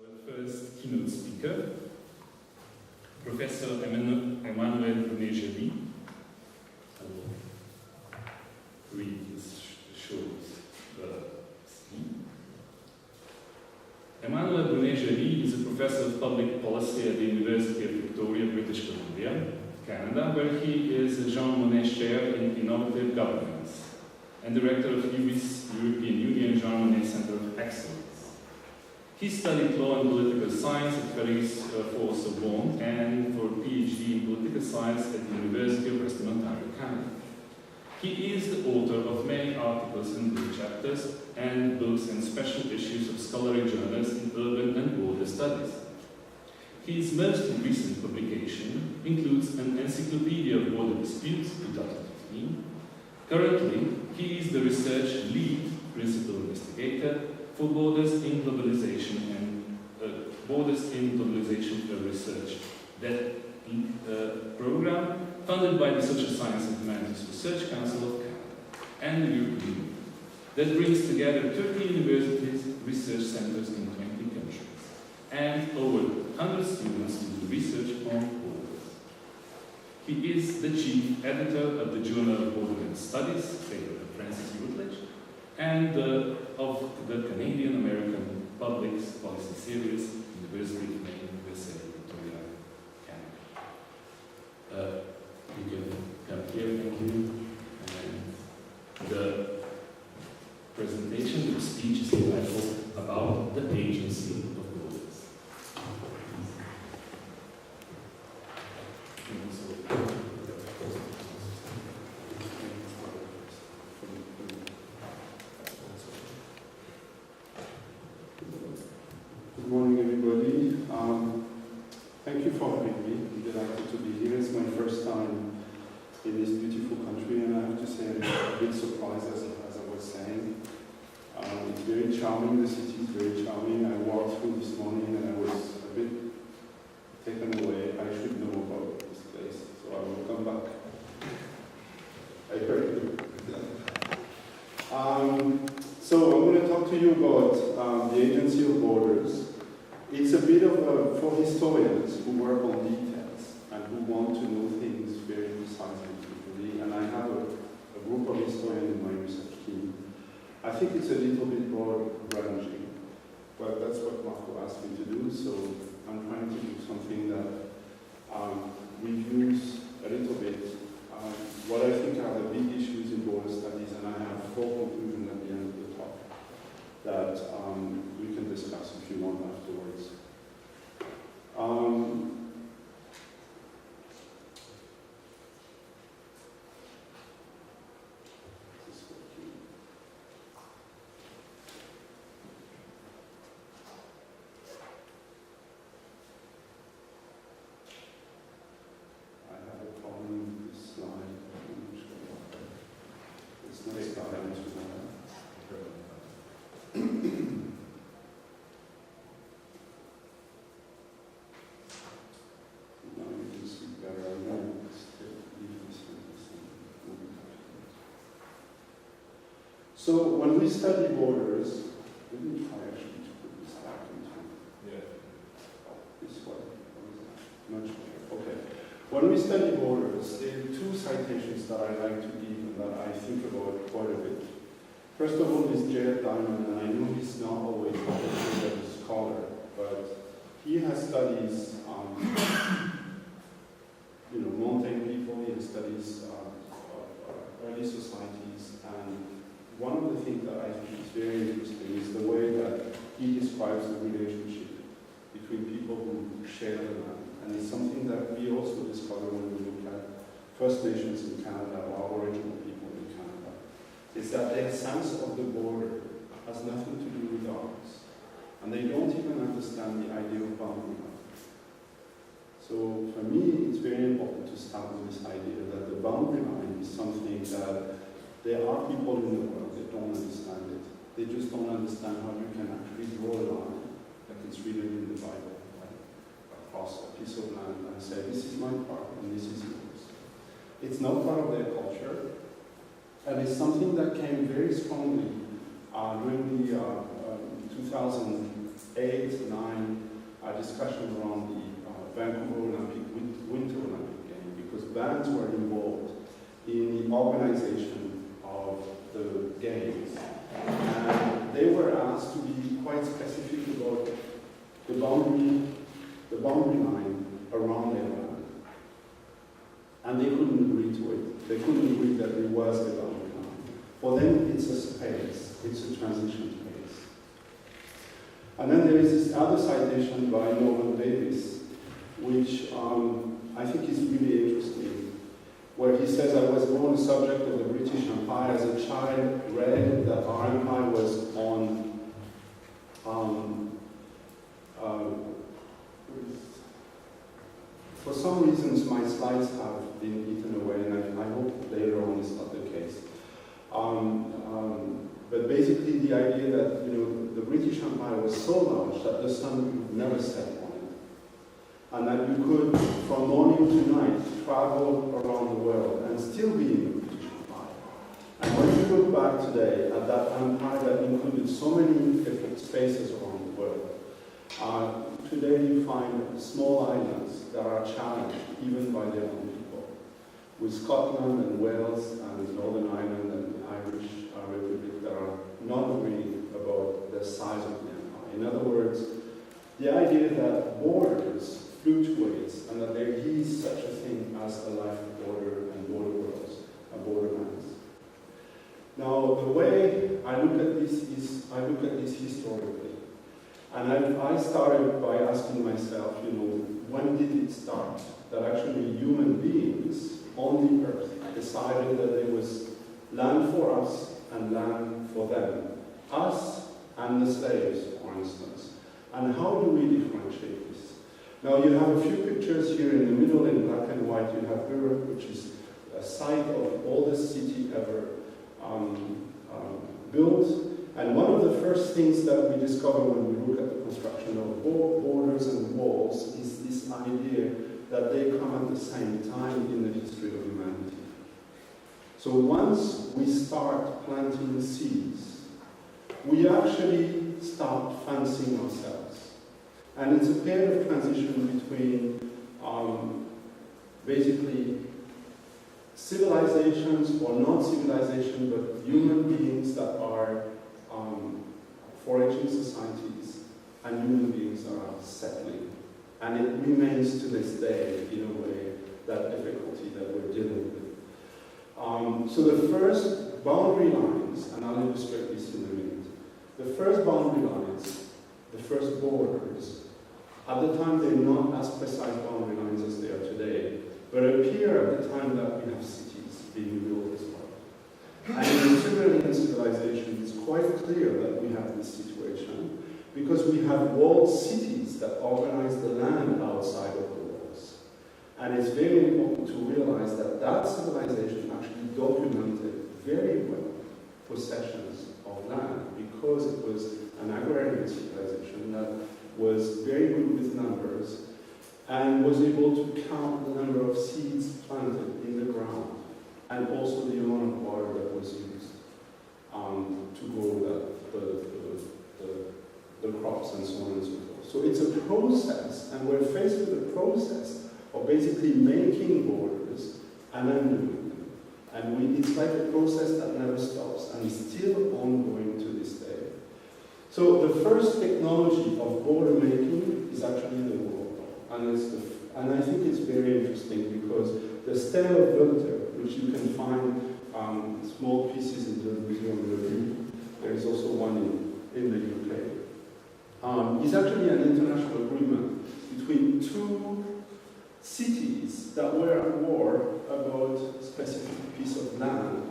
First keynote speaker, Professor Emmanuel Brunet-Joly. I will read this short scheme. Emmanuel Brunet-Joly is a professor of public policy at the University of Victoria, British Columbia, Canada, where he is a Jean Monnet Chair in Innovative Governance and director of UBIS European Union Jean Monnet Center of Excellence. He studied law and political science at Paris Sorbonne and for a PhD in political science at the University of Western Ontario, Canada. He is the author of many articles and book chapters and books and special issues of scholarly journals in urban and border studies. His most recent publication includes an Encyclopedia of Border Disputes, 2015. Currently, he is the research lead principal investigator for Borders in Globalization and Research, that program funded by the Social Science and Humanities Research Council of Canada and the European Union that brings together 30 universities, research centers in 20 countries, and over 100 students who do research on borders. He is the chief editor of the Journal of Borderland Studies, favored by Francis Routledge, and of the Canadian-American Public Policy Series, University of Maine, USA, Victoria, Canada. You can come here, thank you. And the presentation, the speech is entitled about the agency of borders. Good morning, everybody. Thank you for having me. I'm delighted to be here. It's my first time in this beautiful country, and I have to say I'm a bit surprised, as I was saying. It's very charming, the city is very charming. I walked through this morning and I was a bit taken away. I should know about this place, so I will come back. I heard you. So I'm going to talk to you about the Agency of Borders. It's a bit of for historians who work on details and who want to know things very precisely, quickly. And I have a group of historians in my research team. I think it's a little bit broad-ranging, but that's what Marco asked me to do, so I'm trying to do something that reviews a little bit what I think are the big issues in border studies, and I have 4 conclusions at the end of the talk that we can discuss if you want afterwards. I have a problem with this slide. It's not starting to now you can see better. I know it's so when we study borders, let me try actually to put this back into this one. Much better. Okay. When we study borders, there are 2 citations that I like to give and that I think about quite a bit. First of all is Jared Diamond, and I know he's not always a scholar, but he has studies, mountain people, he has studies early societies, and one of the things that I think is very interesting is the way that he describes the relationship between people who share the land. And it's something that we also discover when we look at First Nations in Canada or Aboriginal people in Canada, is that their sense of the border has nothing to do with ours. And they don't even understand the idea of boundary line. So for me, it's very important to start with this idea that the boundary line is something that there are people in the world that don't understand it. They just don't understand how you can actually draw a line like it's written in the Bible, right? Across a piece of land and say, this is my part and this is yours. It's not part of their culture, and it's something that came very strongly during the 2000 2008, 9 discussion around the Vancouver Winter Olympic Games, because bands were involved in the organization of the games. And they were asked to be quite specific about the boundary line around their land. And they couldn't agree to it. They couldn't agree that it was a boundary line. For them, it's a space. It's a transition space. And then there is this other citation by Norman Davis, which I think is really interesting, where he says, I was born a subject of the British Empire. As a child, read that our empire was on for some reasons, my slides have been eaten away, and I hope later on is not the case. But basically, the idea that the British Empire was so large that the sun would never set on it, and that you could, from morning to night, travel around the world and still be in the British Empire. And when you look back today at that empire that included so many different spaces around the world, today you find small islands that are challenged even by their own people, with Scotland and Wales and Northern Ireland and the Irish Republic that are not agreeing about the size of the empire. In other words, the idea that borders fluctuate and that there is such a thing as a life border and border worlds and borderlands. Now, the way I look at this is I look at this historically. And I started by asking myself, when did it start that actually human beings on the earth decided that there was land for us and land for them, us and the slaves, for instance. And how do we differentiate this? Now you have a few pictures here in the middle in black and white. You have Europe, which is a site of oldest city ever built. And one of the first things that we discover when we look at the construction of borders and walls is this idea that they come at the same time in the history of humanity. So once we start planting seeds, we actually start fencing ourselves. And it's a period of transition between basically civilizations or not civilization, but human beings that are foraging societies and human beings that are settling. And it remains to this day, in a way, that difficulty that we're dealing with. So the first boundary lines, and I'll illustrate this in a minute, the first boundary lines, the first borders, at the time they're not as precise boundary lines as they are today, but appear at the time that we have cities being built as well. And in Sumerian civilization, it's quite clear that we have this situation because we have walled cities that organize the land outside of the walls. And it's very important to realize that that civilization actually documented very well possessions of land because it was an agrarian civilization that was very good with numbers and was able to count the number of seeds planted in the ground and also the amount of water that was used to grow the crops and so on and so forth. So it's a process, and we're faced with a process of basically making borders and undoing them. And it's like a process that never stops and is still ongoing to this day. So the first technology of border making is actually the wall. And I think it's very interesting because the Stele of Wölter, which you can find small pieces in the Museum of Revue, there is also one in the UK, is actually an international agreement between two cities that were at war about a specific piece of land.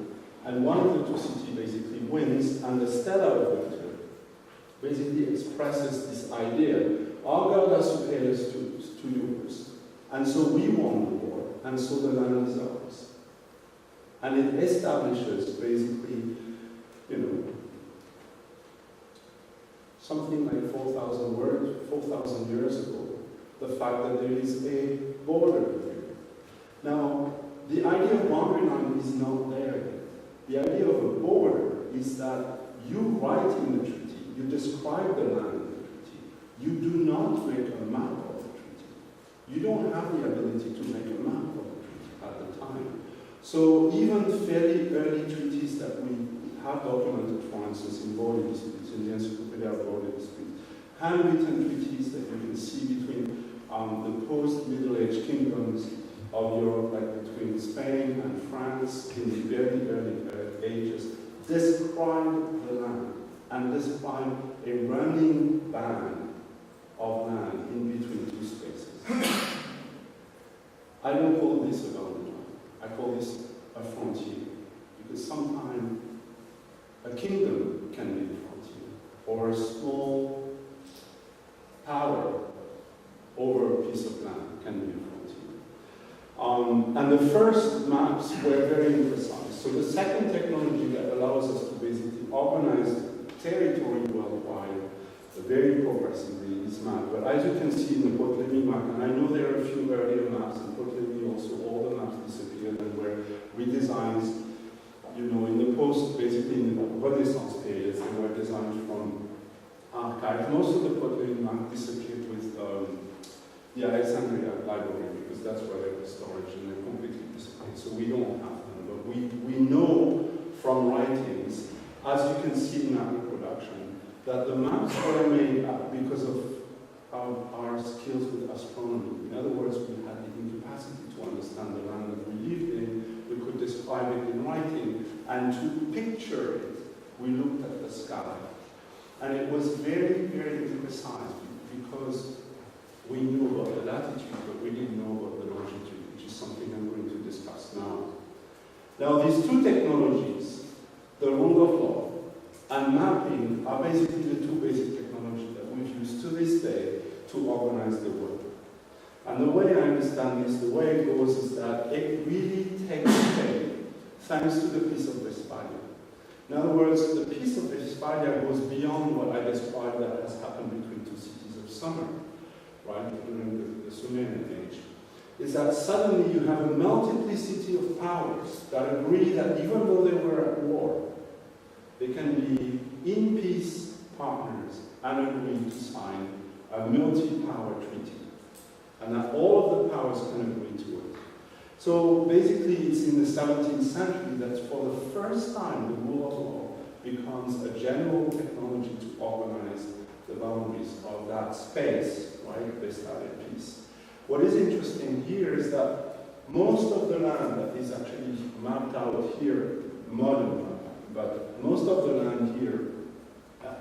And one of the two cities basically wins, and the Stele of Wölter basically expresses this idea, our God has superior to yours. And so we won the war, and so the land is ours. And it establishes basically, something like 4,000 years ago, the fact that there is a border here. Now, the idea of boundary line is not there yet. The idea of a border is that you write in the treaty, you describe the land in the treaty, You do not make a map of the treaty. You don't have the ability to make a map of the treaty at the time. So even fairly early treaties that we have documented, for instance, in border disputes, in the Encyclopedia of Border Disputes, handwritten treaties that you can see between the post-Middle Age kingdoms of Europe, like between Spain and France in the very early ages, describe the land and describe a running band of land in between two spaces. I don't call this a boundary line. I call this a frontier, because sometimes a kingdom can be a frontier, or a small power over a piece of land can be a frontier. And the first maps were very imprecise. So the second technology that allows us to basically organize territory worldwide very progressively is map. But as you can see in the Ptolemaic map, and I know there are a few earlier maps, and Ptolemy also all the maps disappeared and were redesigned, you know, in the post, basically in the Renaissance periods, they were designed from archives. Most of the Ptolemaic map disappeared with the Alexandria library, because that's where they were stored, and they completely disappeared. So we don't have them, but we know from writings, as you can see in our reproduction, that the maps were made because of our skills with astronomy. In other words, we had the incapacity to understand the land that we lived in. We could describe it in writing, and to picture it, we looked at the sky. And it was very, very imprecise, because we knew about the latitude, but we didn't know about the longitude, which is something I'm going to discuss now. Now, these two technologies, the rule of law and mapping, are basically the two basic technologies that we've used to this day to organize the world. And the way I understand this, the way it goes, is that it really takes shape thanks to the Peace of Westphalia. In other words, the Peace of Westphalia goes beyond what I described that has happened between two cities of summer, right, during the Sumerian age. Is that suddenly you have a multiplicity of powers that agree that even though they were at war, they can be in peace partners and agree to sign a multi-power treaty. And that all of the powers can agree to it. So basically it's in the 17th century that for the first time the rule of law becomes a general technology to organize the boundaries of that space, right, Westphalian peace. What is interesting here is that most of the land that is actually mapped out here, modern map, but most of the land here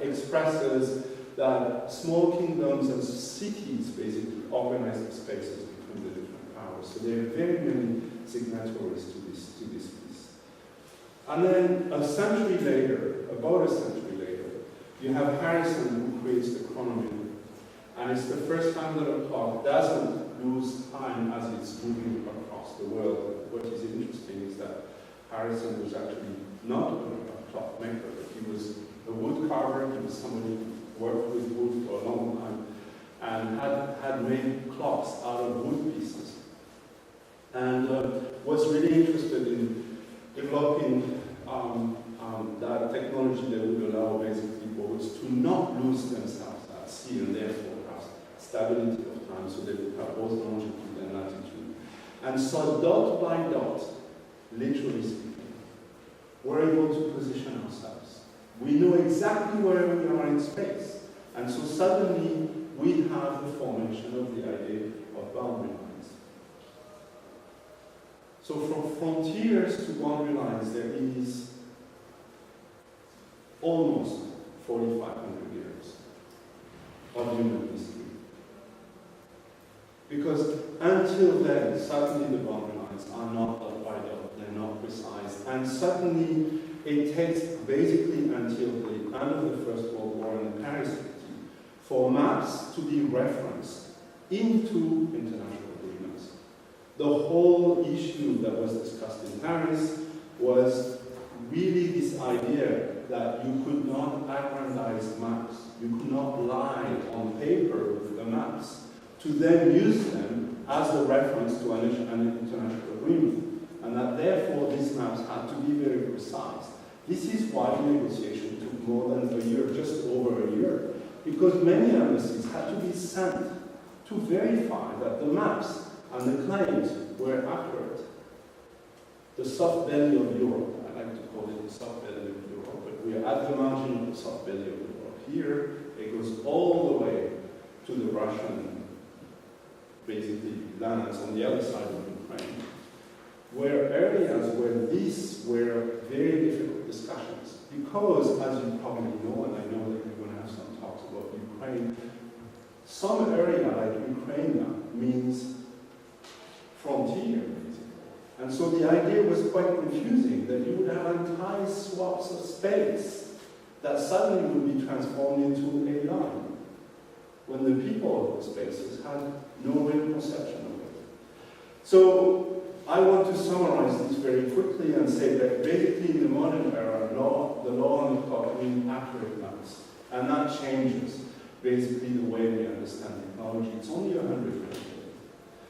expresses that small kingdoms and cities basically organize the spaces between the different powers. So there are very many signatories to this piece. And then a century later, about a century later, you have Harrison, who creates the chronometer. And it's the first time that a clock doesn't lose time as it's moving across the world. What is interesting is that Harrison was actually not a clockmaker, but he was a wood carver. He was somebody who worked with wood for a long time and had made clocks out of wood pieces. And was really interested in developing that technology that would allow basically boats to not lose themselves at sea, and therefore have stability of time, so they would have both longitude and latitude. And so dot by dot, literally speaking, we're able to position ourselves. We know exactly where we are in space. And so suddenly we have the formation of the idea of boundary lines. So from frontiers to boundary lines, there is almost 4,500 years of human history. Because until then, suddenly the boundary lines are not dot by dot, they're not precise, and suddenly it takes basically until the end of the First World War and the Paris Treaty for maps to be referenced into international agreements. The whole issue that was discussed in Paris was really this idea that you could not aggrandize maps, you could not lie on paper with the maps to then use them as a reference to an international agreement, and that therefore these maps had to be very precise. This is why the negotiation took more than a year, just over a year, because many embassies had to be sent to verify that the maps and the claims were accurate. The soft belly of Europe, I like to call it the soft belly of Europe, but we are at the margin of the soft belly of Europe. Here, it goes all the way to the Russian, basically, lands on the other side of Ukraine, were areas where these were very difficult discussions. Because, as you probably know, and I know that we're going to have some talks about Ukraine, some area like Ukraine now means frontier, basically. And so the idea was quite confusing, that you would have entire swaths of space that suddenly would be transformed into a line, when the people of those spaces had no real perception of it. So I want to summarize this very quickly and say that basically in the modern era, the law on the clock means accurate maps, and that changes basically the way we understand technology. It's only 100 years old.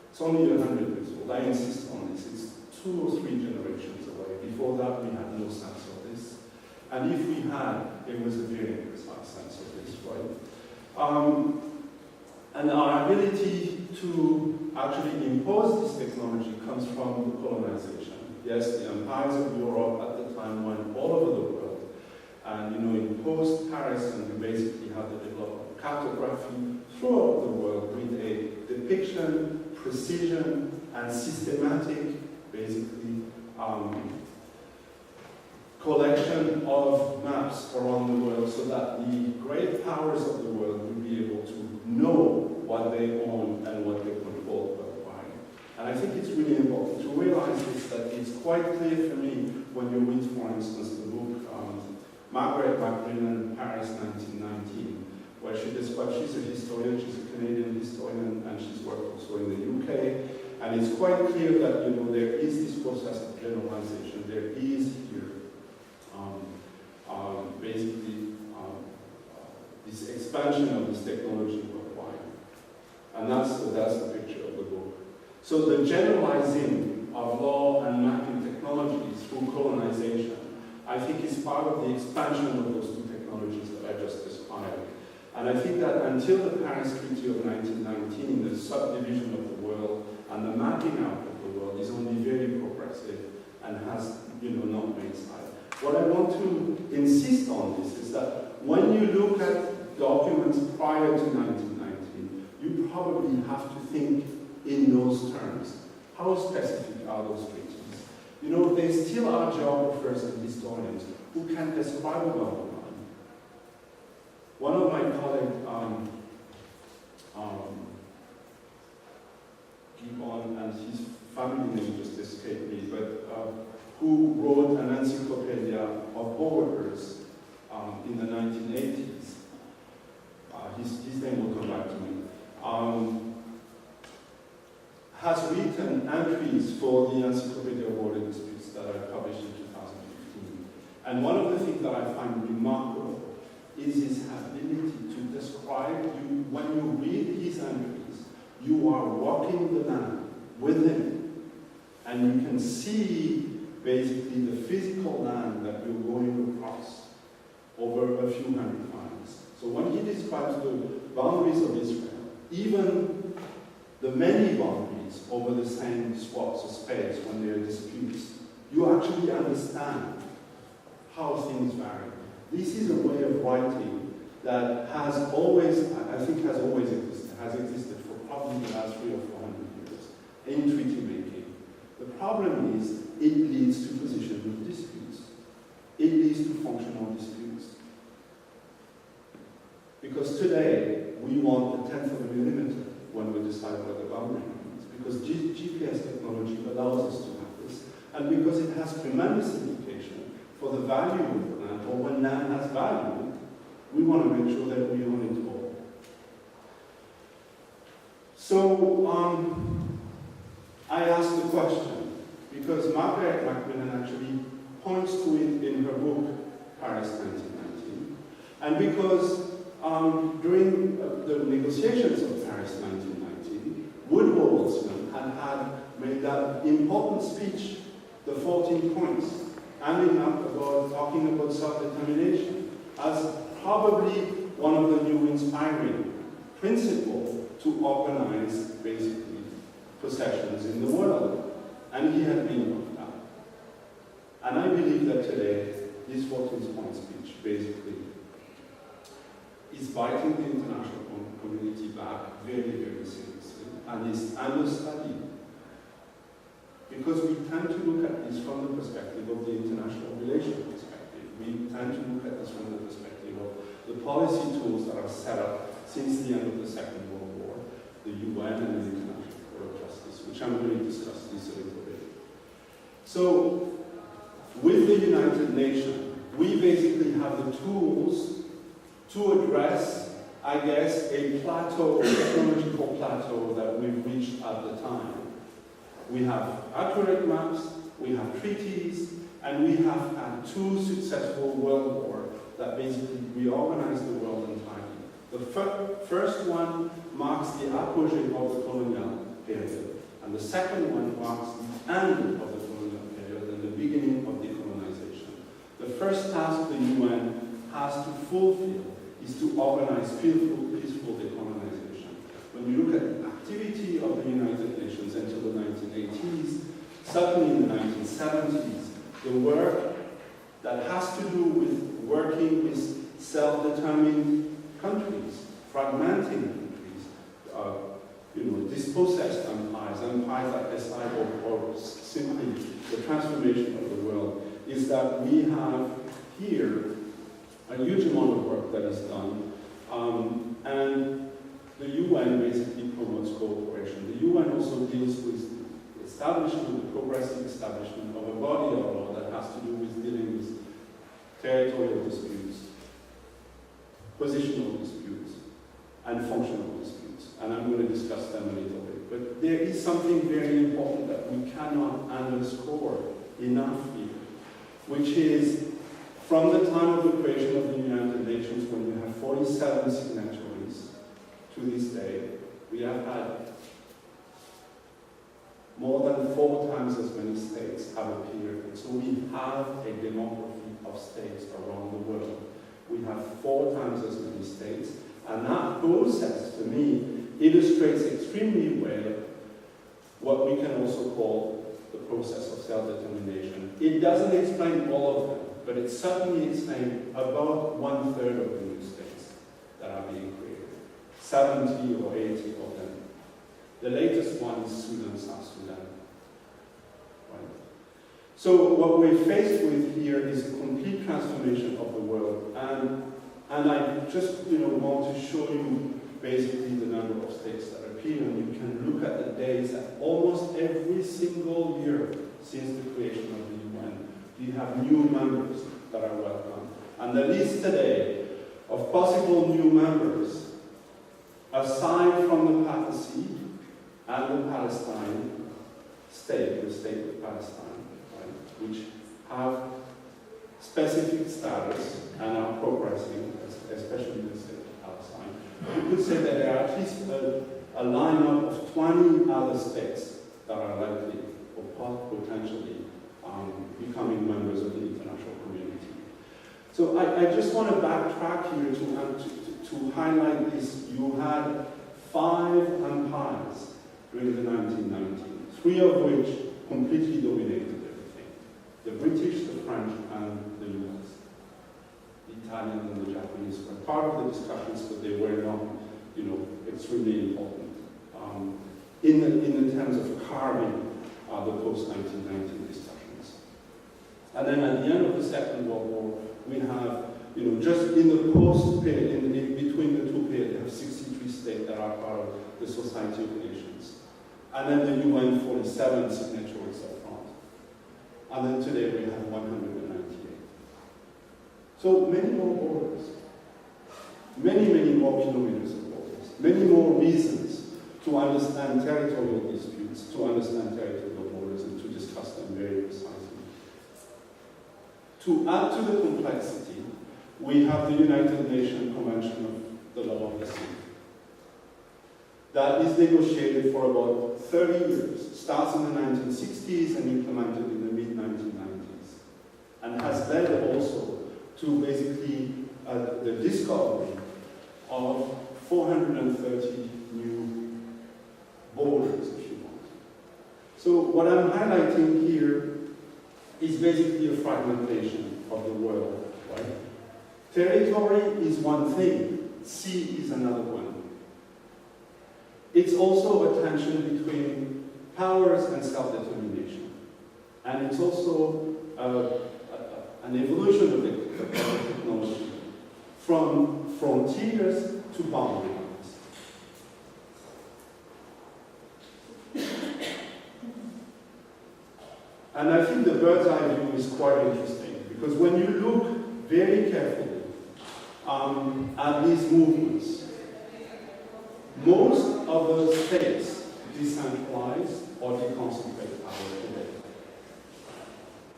It's only 100 years old. I insist on this. It's 2 or 3 generations away. Before that, we had no sense of this. And if we had, it was a very precise sense of this, right? And our ability to actually impose this technology comes from the colonization. Yes, the empires of Europe at the time went all over the world. And in post-Paris, and we basically had the development of cartography throughout the world with a depiction, precision, and systematic, basically, collection of maps around the world so that the great powers of the world would be able to know what they own and what they control worldwide. And I think it's really important to realize this, that it's quite clear for me when you read, for instance, the book Margaret Macmillan, Paris 1919, where she describes, she's a historian, she's a Canadian historian, and she's worked also in the UK, and it's quite clear that there is this process of generalization, there is here basically this expansion of this technology worldwide. And that's the picture of the book. So the generalizing of law and mapping technologies through colonization, I think is part of the expansion of those two technologies that I just described. And I think that until the Paris Treaty of 1919, the subdivision of the world and the mapping out of the world is only very progressive and has not made sight. What I want to insist on is that when you look at documents prior to 1919, you probably have to think in those terms. How specific are those treaties? There still are geographers and historians who can describe a boundary line. One of my colleagues, Gibbon, and his family name just escaped me, but who wrote an encyclopedia of borders in the 1980s. His name will come back to me. Has written entries for the Encyclopedia of Border Disputes that I published in 2015. And one of the things that I find remarkable is his ability to describe you, when you read his entries, you are walking the land with him, and you can see basically the physical land that you're going across over a few hundred miles. So when he describes the boundaries of Israel, even the many boundaries over the same swaths of space when there are disputes, you actually understand how things vary. This is a way of writing that has always, I think has existed for probably the last 300 or 400 years in treaty making. The problem is it leads to positional disputes. It leads to functional disputes. Because today, we want a 10th of a millimeter when we decide what the boundary is. Because GPS technology allows us to have this, and because it has tremendous implication for the value of the land, or when land has value, we want to make sure that we own it all. So, I asked the question, because Margaret Macmillan actually points to it in her book, Paris 1919, and because during the negotiations of Paris 1919, Woodrow Wilson had made that important speech, the 14 points, ending up talking about self-determination, as probably one of the new inspiring principles to organize, basically, possessions in the world. And he had been one of that. And I believe that today, this 14th-point speech, basically, is biting the international community back very, very seriously, and is understudied. Because we tend to look at this from the perspective of the international relations perspective. We tend to look at this from the perspective of the policy tools that are set up since the end of the Second World War, the UN and the International Court of Justice, which I'm going to discuss this a little bit. So, with the United Nations, we basically have the tools to address, I guess, a plateau, a technological plateau that we've reached at the time. We have accurate maps, we have treaties, and we have had two successful world wars that basically reorganized the world entirely. The first one marks the apogee of the colonial period, and the second one marks the end of the colonial period and the beginning of decolonization. The first task the UN has to fulfill is to organize peaceful decolonization. When you look at the activity of the United Nations until the 1980s, certainly in the 1970s, the work that has to do with working with self-determined countries, fragmenting countries, dispossessed empires like SI or simply the transformation of the world, is that we have here a huge amount of work that is done, and the UN basically promotes cooperation. The UN also deals with the establishment, the progressive establishment of a body of law that has to do with dealing with territorial disputes, positional disputes, and functional disputes. And I'm going to discuss them a little bit. But there is something very important that we cannot underscore enough here, which is from the time of the creation of the United Nations, when we have 47 signatories, to this day, we have had more than 4 times as many states have appeared. And so we have a demography of states around the world. We have 4 times as many states. And that process, to me, illustrates extremely well what we can also call the process of self-determination. It doesn't explain all of them, but it certainly explains about 1/3 of the new states that are being created. 70 or 80 of them. The latest one is Sudan, South Sudan. Right? So what we're faced with here is a complete transformation of the world. And I just want to show you basically the number of states that appear, and you can look at the days that almost every single year since the creation of the UN, you have new members that are welcome. And the list today of possible new members, aside from the papacy and the Palestine state, the state of Palestine, right, which have specific status and are progressing, especially the state of Palestine, you could say that there are at least a lineup of 20 other states that are likely or potentially becoming members of the international community. So I just want to backtrack here to highlight this. You had 5 empires during the 1990s, 3 of which completely dominated everything. The British, the French, and the US. The Italians and the Japanese were part of the discussions, but they were not, extremely important in the terms of carving the post-1990 discussions. And then at the end of the Second World War, we have, just in the post-period, in between the 2 periods, you have 63 states that are part of the Society of Nations. And then the UN 47 signatories up front. And then today we have 198. So many more borders. Many more kilometers of borders. Many more reasons to understand territorial disputes, to understand territorial borders, and to discuss them very precisely. To add to the complexity, we have the United Nations Convention of the Law of the Sea. That is negotiated for about 30 years, starts in the 1960s and implemented in the mid-1990s, and has led also to basically the discovery of 430 new borders, if you want. So what I'm highlighting here is basically a fragmentation of the world, right? Territory is one thing, sea is another one. It's also a tension between powers and self-determination. And it's also an evolution of the technology from frontiers to boundary lines. And I think the bird's eye view is quite interesting, because when you look very carefully at these movements, most of the states decentralize or deconcentrate power today.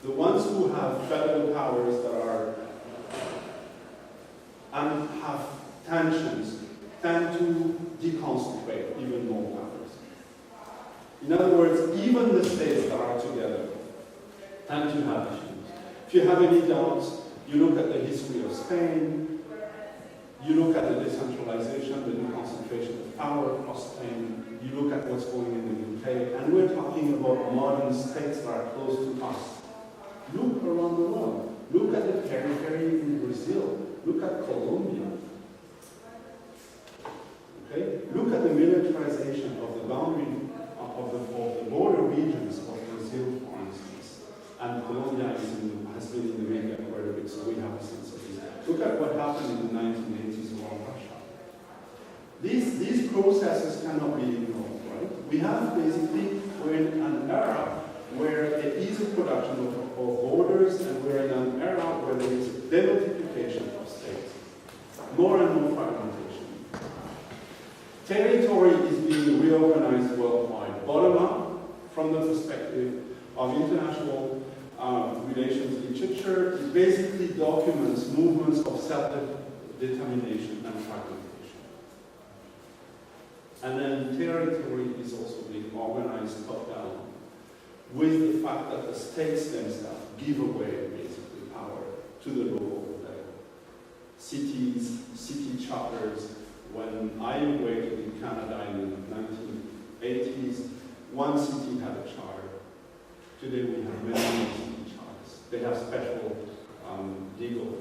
The ones who have federal powers that are and have tensions tend to deconcentrate even more powers. In other words, even the states that are together tend to have issues. If you have any doubts, you look at the history of Spain, you look at the decentralization, the deconcentration of power across Spain, you look at what's going in the UK, and we're talking about modern states that are close to us. Look around the world. Look at the periphery in Brazil. Look at Colombia. Okay? Look at the militarization of the boundary of the border regions of Brazil, for instance. And Colombia has been in the media quite a bit, so we have a sense of this. Look at what happened in the 1980s around Russia. These processes cannot be ignored, right? We have basically, we're in an era where there is a production of borders, and we're in an era where there is demultiplication of states. More and more fragmentation. Territory is being reorganized worldwide, bottom up, from the perspective of international relations literature. It basically documents movements of self-determination and fragmentation. And then territory is also being organized top-down, with the fact that the states themselves give away basically power to the local level. Cities, city charters. When I immigrated in Canada in the 1980s, one city had a charter. Today we have many city charters. They have special legal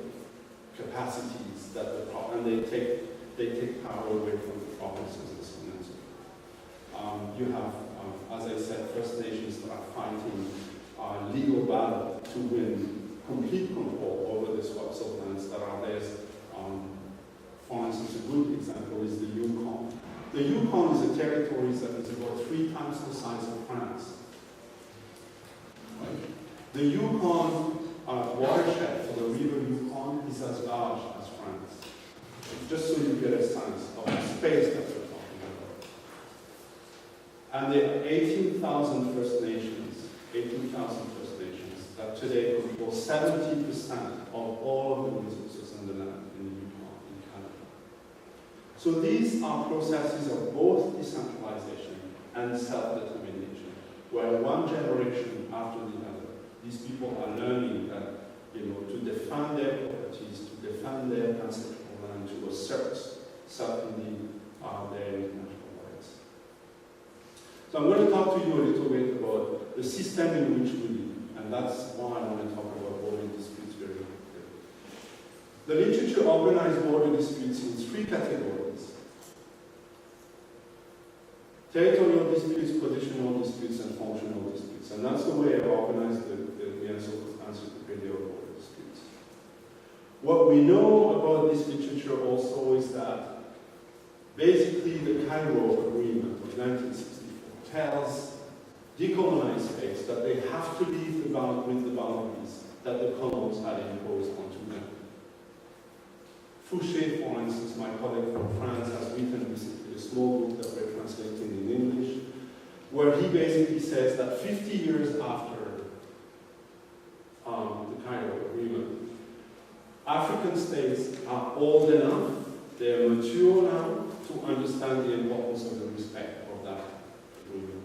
capacities that and they take power away from the provinces and so on and so forth. You have, as I said, First Nations that are fighting legal battle to win complete control over the swaths of lands that are theirs. For instance, a good example is the Yukon. The Yukon is a territory that is about 3 times the size of France. Right? The Yukon watershed for the river Yukon is as large as France. Just so you get a sense of the space that we're talking about. And there are 18,000 First Nations that today control 70% of all of the resources on the land in the Yukon, in Canada. So these are processes of both decentralization and self-determination, where one generation after the other, these people are learning that, to defend their properties, to defend their ancestral land, to assert certainly their international rights. So I'm going to talk to you a little bit about the system in which we live, and that's why I want to talk about border disputes very quickly. The literature organized border disputes in 3 categories: territorial disputes, positional disputes, and functional disputes. And that's the way I organized the Encyclopedia of Border Disputes. What we know about this literature also is that basically the Cairo Agreement of 1964 tells decolonized states that they have to leave with the boundaries that the colonies had imposed onto them. Fouché, for instance, my colleague from France, has written recently a small book that we're translating in English, where he basically says that 50 years after the Cairo Agreement, African states are old enough, they are mature now to understand the importance of the respect of that agreement.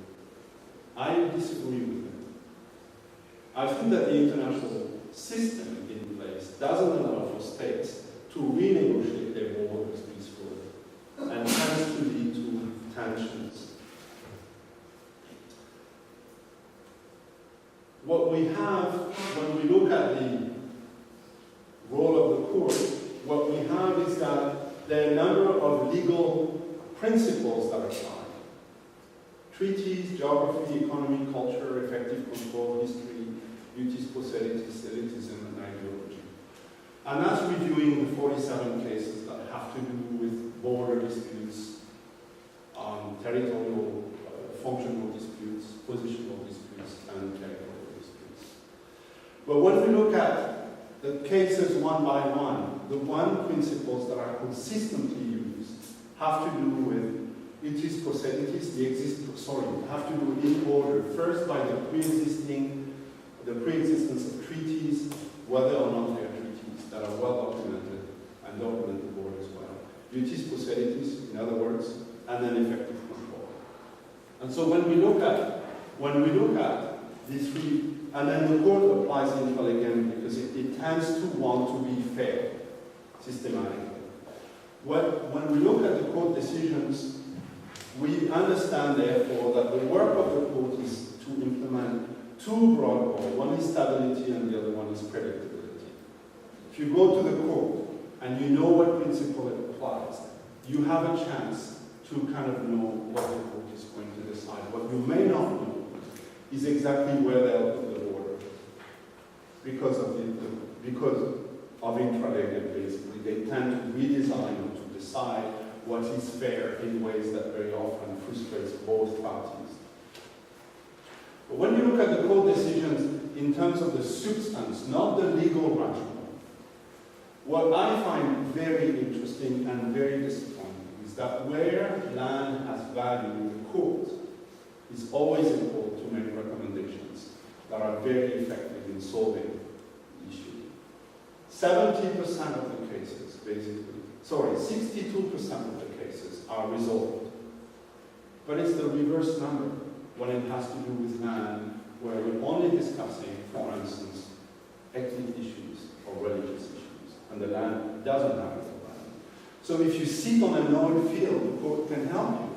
I disagree with him. I think that the international system in place doesn't allow for states to renegotiate their borders peacefully. what we have, when we look at the role of the court, what we have is that there are a number of legal principles that apply. Treaties, geography, economy, culture, effective control, history, duties, possedities, elitism, and ideology. And that's reviewing the 47 cases that have to do with border disputes, territorial, functional disputes, positional disputes, and territorial disputes. But when we look at the cases one by one, the one principles that are consistently used have to do with itis posseditis, have to do in order. First, by the pre-existence of treaties, whether or not they are treaties that are well documented and document the board as well. Itis posseditis, in other words, and then effective control. And so when we look at these three, and then the court applies intra legem because it tends to want to be fair, systematically. When we look at the court decisions, we understand, therefore, that the work of the court is to implement two broad goals. One is stability and the other one is predictability. If you go to the court and you know what principle it applies, you have a chance to kind of know what the court is going to decide. What you may not know is exactly where they'll put the border. Because of intra legem, basically. They tend to redesign or to decide what is fair in ways that very often frustrates both parties. But when you look at the court decisions in terms of the substance, not the legal rationale, what I find very interesting and very disappointing is that where land has value, the court is always able to make recommendations that are very effective in solving the issue. 70% of the cases, 62% of the cases are resolved. But it's the reverse number when it has to do with land, where we're only discussing, for instance, ethnic issues or religious issues, and the land doesn't have the value. So if you sit on a known field, the court can help you.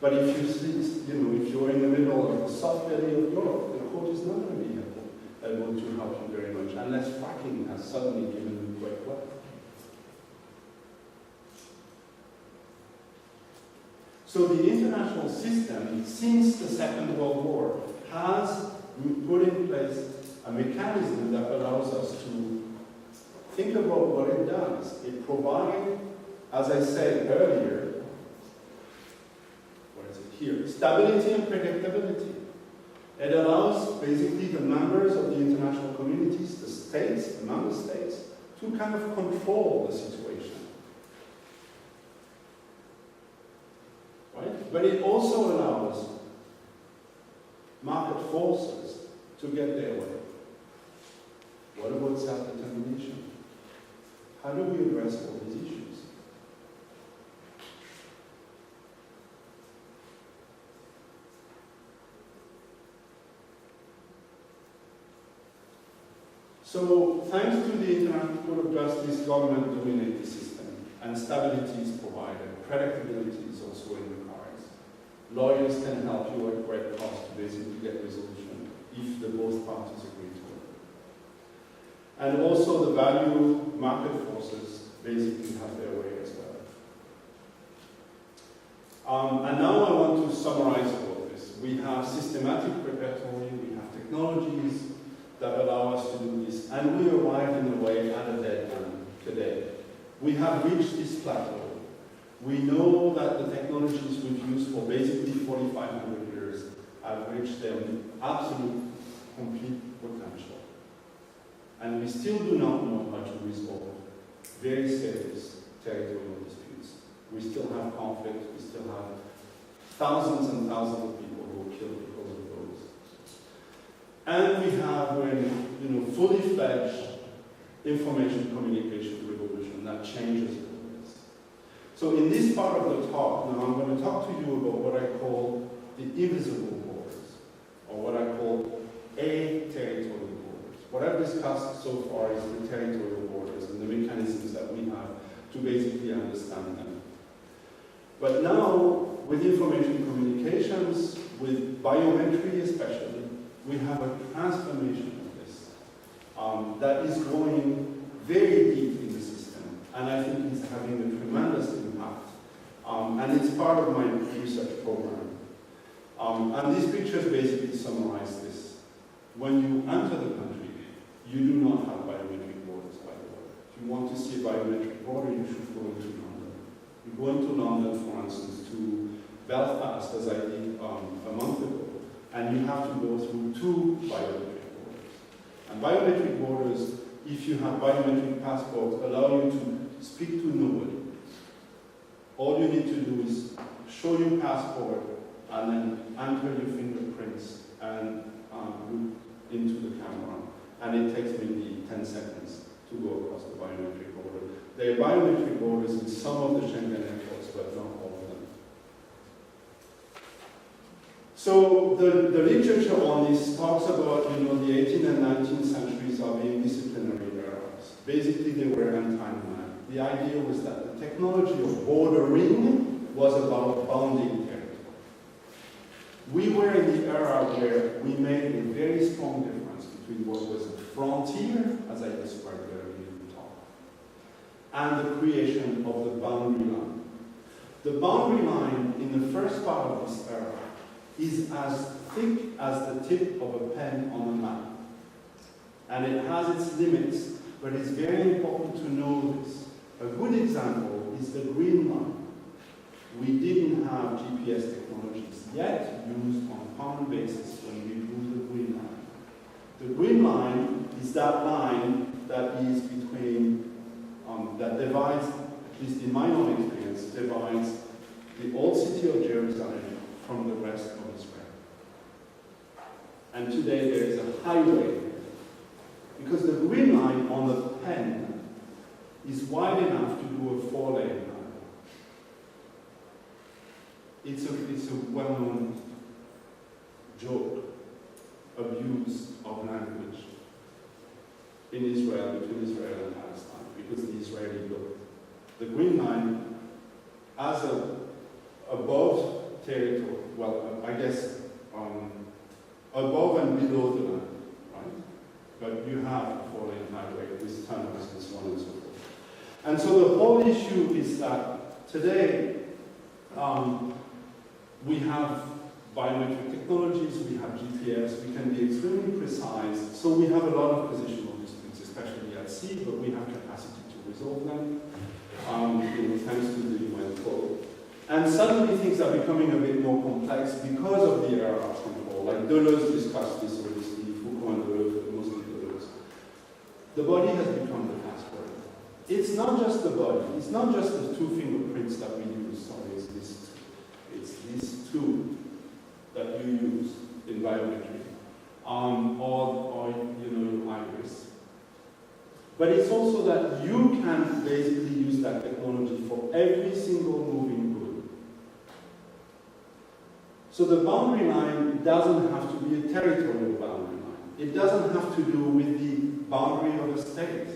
But if you sit, if you're in the middle of the soft belly of Europe, the court is not going to be able to help you very much, unless fracking has suddenly given you great wealth. So the international system, since the Second World War, has put in place a mechanism that allows us to think about what it does. It provides, as I said earlier, stability and predictability. It allows basically the members of the international communities, the states, the member states, to kind of control the situation. Right? But it also allows market forces to get their way. What about self-determination? How do we address all these issues? So, thanks to the International Court of Justice, government dominate the system, and stability is provided. Predictability is also in the cards. Lawyers can help you at great cost to basically get resolution if the both parties agree to it. And also the value market forces basically have their way as well. And now I want to summarize all of this. We have systematic repertory, we have technologies that allow us to do this, and we arrive in a way at a dead end today. We have reached this plateau. We know that the technologies we've used for basically 4,500 years have reached their absolute, complete potential. And we still do not know how to resolve very serious territorial disputes. We still have conflict, we still have thousands and thousands of people who are killed because of those. And we have a fully fledged information communication revolution that changes all this. So in this part of the talk, now I'm going to talk to you about what I call the invisible borders, or what I call a-territorial borders. What I've discussed so far is the territorial borders and the mechanisms that we have to basically understand them. But now, with information communications, with biometry especially, we have a transformation of this that is going very deep in the system, and I think it's having a tremendous impact. And it's part of my research program. And these pictures basically summarize this. When you enter the country, you do not have biometric borders, by the way. If you want to see a biometric border, you should go into London. You go into London, for instance, to Belfast, as I did a month ago, and you have to go through 2 biometric borders. And biometric borders, if you have biometric passports, allow you to speak to nobody. All you need to do is show your passport and then enter your fingerprints and look into the camera. And it takes maybe 10 seconds to go across the biometric border. There are biometric borders in some of the Schengen airports, but not all of them. So the literature on this talks about, the 18th and 19th centuries are being disciplinary eras. Basically, they were anti-man. The idea was that the technology of bordering was about bounding territory. We were in the era where we made a very strong difference between what was a frontier, as I described earlier in the talk, and the creation of the boundary line. The boundary line in the first part of this era is as thick as the tip of a pen on a map. And it has its limits, but it's very important to know this. A good example is the Green Line. We didn't have GPS technologies yet used on a common basis when we drew the Green Line. The Green Line is that line that is between, that divides, at least in my own experience, divides the old city of Jerusalem from the rest of Israel. And today there is a highway, because the Green Line on the pen is wide enough to do a 4-lane highway. It's a well-known joke, abuse of language in Israel, between Israel and Palestine, because the Israeli built the Green Line as a above territory, well, I guess above and below the land, right? But you have a 4-lane highway with tunnels and so on and so forth. And so the whole issue is that today we have biometric technologies, we have GPS, we can be extremely precise, so we have a lot of positional disputes, especially at sea, but we have capacity to resolve them, thanks to the UN code. And suddenly things are becoming a bit more complex because of the era of control. Like Deleuze discussed this obviously, Foucault and Deleuze, mostly Deleuze. The body has become the passport. It's not just the body, it's not just the 2 fingerprints that we use, sorry, it's these 2 that you use in biometry, or your iris. But it's also that you can basically use that technology for every single moving good. So the boundary line doesn't have to be a territorial boundary line. It doesn't have to do with the boundary of a state.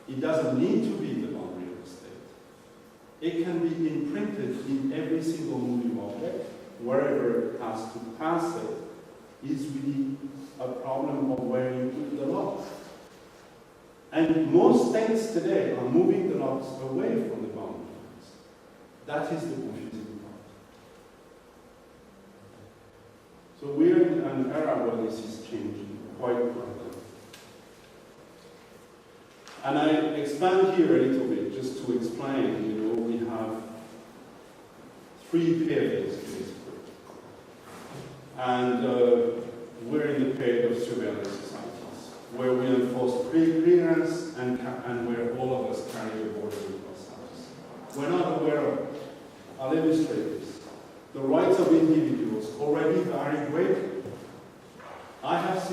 It doesn't need to be the boundary of a state. It can be imprinted in every single moving object, wherever it has to pass it, is really a problem of where you put the locks. And most states today are moving the locks away from the boundary lines. That is the confusing part. So we're in an era where this is changing quite rapidly. And I expand here a little bit just to explain, we have 3 periods basically. And we're in the period of surveillance societies, where we enforce clearance and where all of us carry a border with ourselves. We're not aware of it. I'll illustrate this. The rights of individuals already vary greatly. I have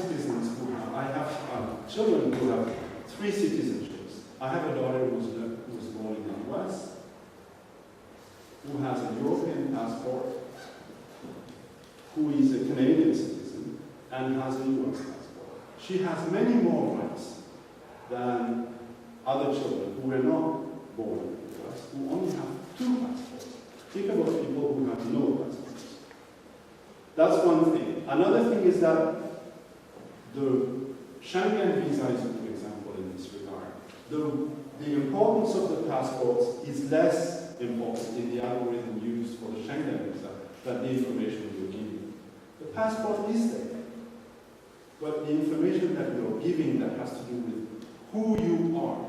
children who have 3 citizenships. I have a daughter who was born in the US, who has a European passport, who is a Canadian citizen, and has a US passport. She has many more rights than other children who were not born in the US, who only have 2 passports. Think about people who have no passports. That's one thing. Another thing is that the Schengen visa is a good example in this regard. The importance of the passports is less important in the algorithm used for the Schengen visa than the information you're giving. The passport is there, but the information that you're giving that has to do with who you are,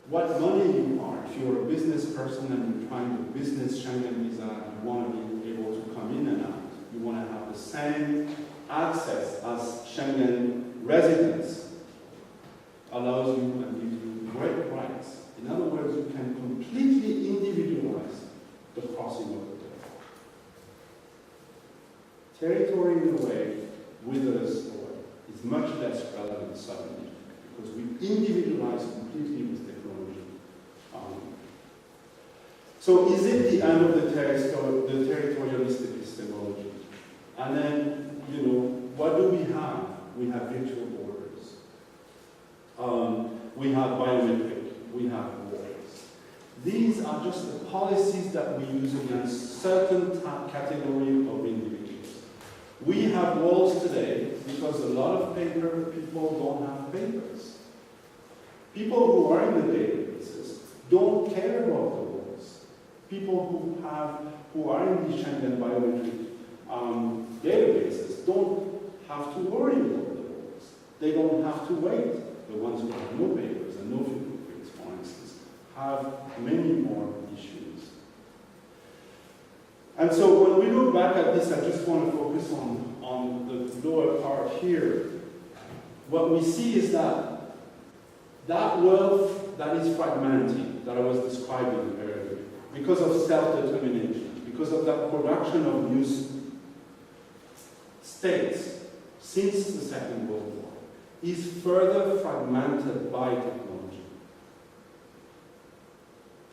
what money you are. If you're a business person and you're trying to business Schengen visa and you want to be able to come in and out, you want to have the same access as Schengen residents, allows you and gives you great rights. In other words, you can completely individualize the crossing of the territory. Territory, in a way, withers away. It's much less relevant suddenly because we individualize completely with technology. So is it the end of the territorialistic epistemology? And then, what do we have? We have virtual borders. We have biometric. We have borders. These are just the policies that we use against certain category of individuals. We have walls today because a lot of people don't have papers. People who are in the databases don't care about the walls. People who are in the Schengen biometric databases don't have to worry about the walls. They don't have to wait. The ones who have no papers and no fingerprints, for instance, have many more issues. And so when we look back at this, I just want to focus on the lower part here. What we see is that wealth that is fragmenting, that I was describing earlier, because of self-determination, because of that production of new states since the Second World War, is further fragmented by technology.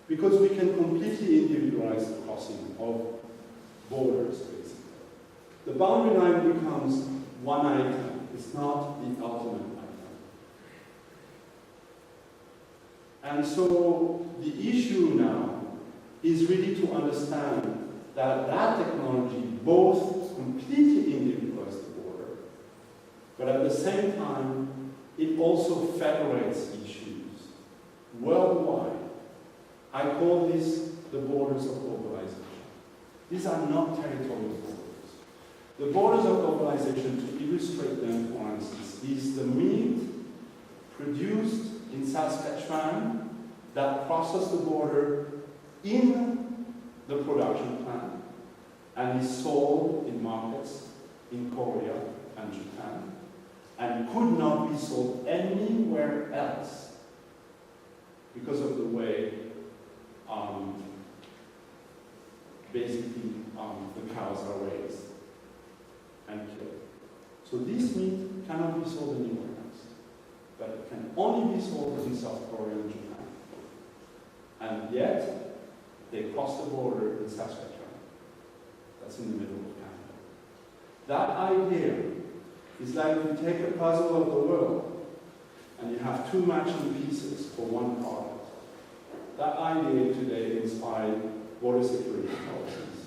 Because we can completely individualize the crossing of borders, basically. The boundary line becomes one item. It's not the ultimate item. And so the issue now is really to understand that technology both completely individualizes the border, but at the same time, it also federates issues worldwide. I call this the borders of globalization. These are not territorial borders. The borders of globalization, to illustrate them, for instance, is the meat produced in Saskatchewan that crosses the border in the production plant and is sold in markets in Korea and Japan and could not be sold anywhere else because of the way the cows are raised and killed. So this meat cannot be sold anywhere else, but it can only be sold in South Korea and Japan. And yet, they cross the border in Saskatchewan. That's in the middle of Canada. That idea is like you take a puzzle of the world and you have two matching pieces for one product. That idea today inspired border security policies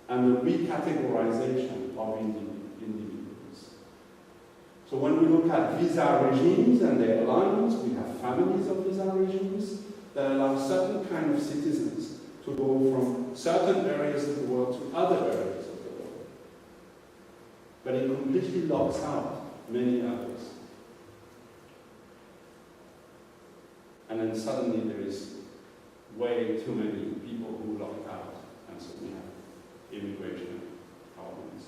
and the recategorization of individuals. So when we look at visa regimes and their alignments, we have families of visa regimes that allow certain kind of citizens to go from certain areas of the world to other areas of the world. But it completely locks out many others. And then suddenly there is way too many people who locked out, and so we have immigration problems.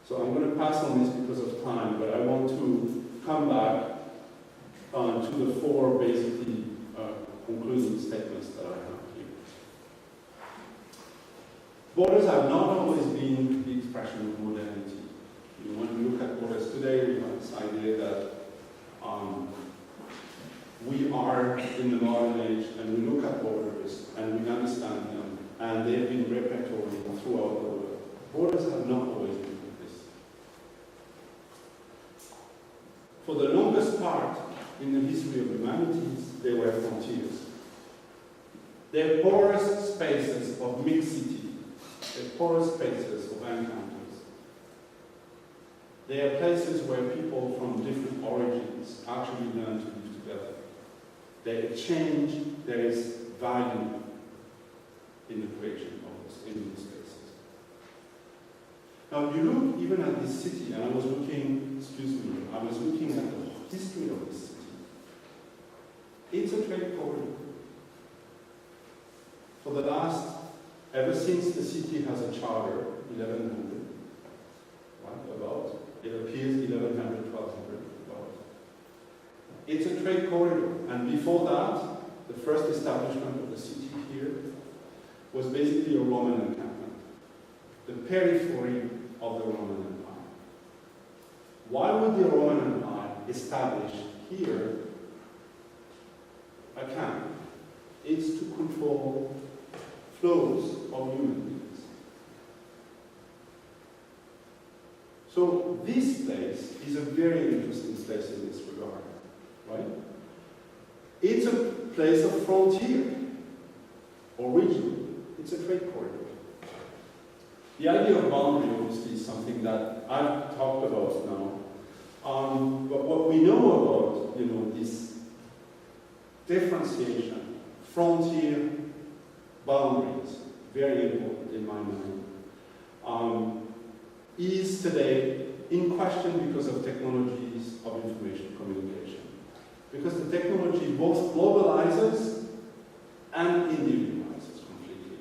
So I'm going to pass on this because of time, but I want to come back to the four basically concluding statements that I have here. Borders have not always been the expression of modernity. When we look at borders today, we have this idea that we are in the modern age, and we look at borders and we understand them, and they've been repertoried throughout the world. Borders have not always been like this. For the longest part in the history of humanities, they were frontiers. They're porous spaces of mixity They're porous spaces of encounters. They are places where people from different origins actually learn to live together. They exchange, there is value in the creation of those, in these spaces. Now, if you look even at this city, and I was looking at the history of this city. It's a trade corridor. For the last, ever since the city has a charter, 1100, right, about, it appears 1100, 1200, about. It's a trade corridor, and before that, the first establishment of the city here was basically a Roman encampment, the periphery of the Roman Empire. Why would the Roman Empire establish here a camp? It's to control flows of human beings. So this place is a very interesting place in this regard, right? It's a place of frontier, originally. It's a trade corridor. The idea of boundary, obviously, is something that I've talked about now. But what we know about, this differentiation, frontier, boundaries, very important in my mind, is today in question because of technologies of information communication. Because the technology both globalizes and individualizes completely.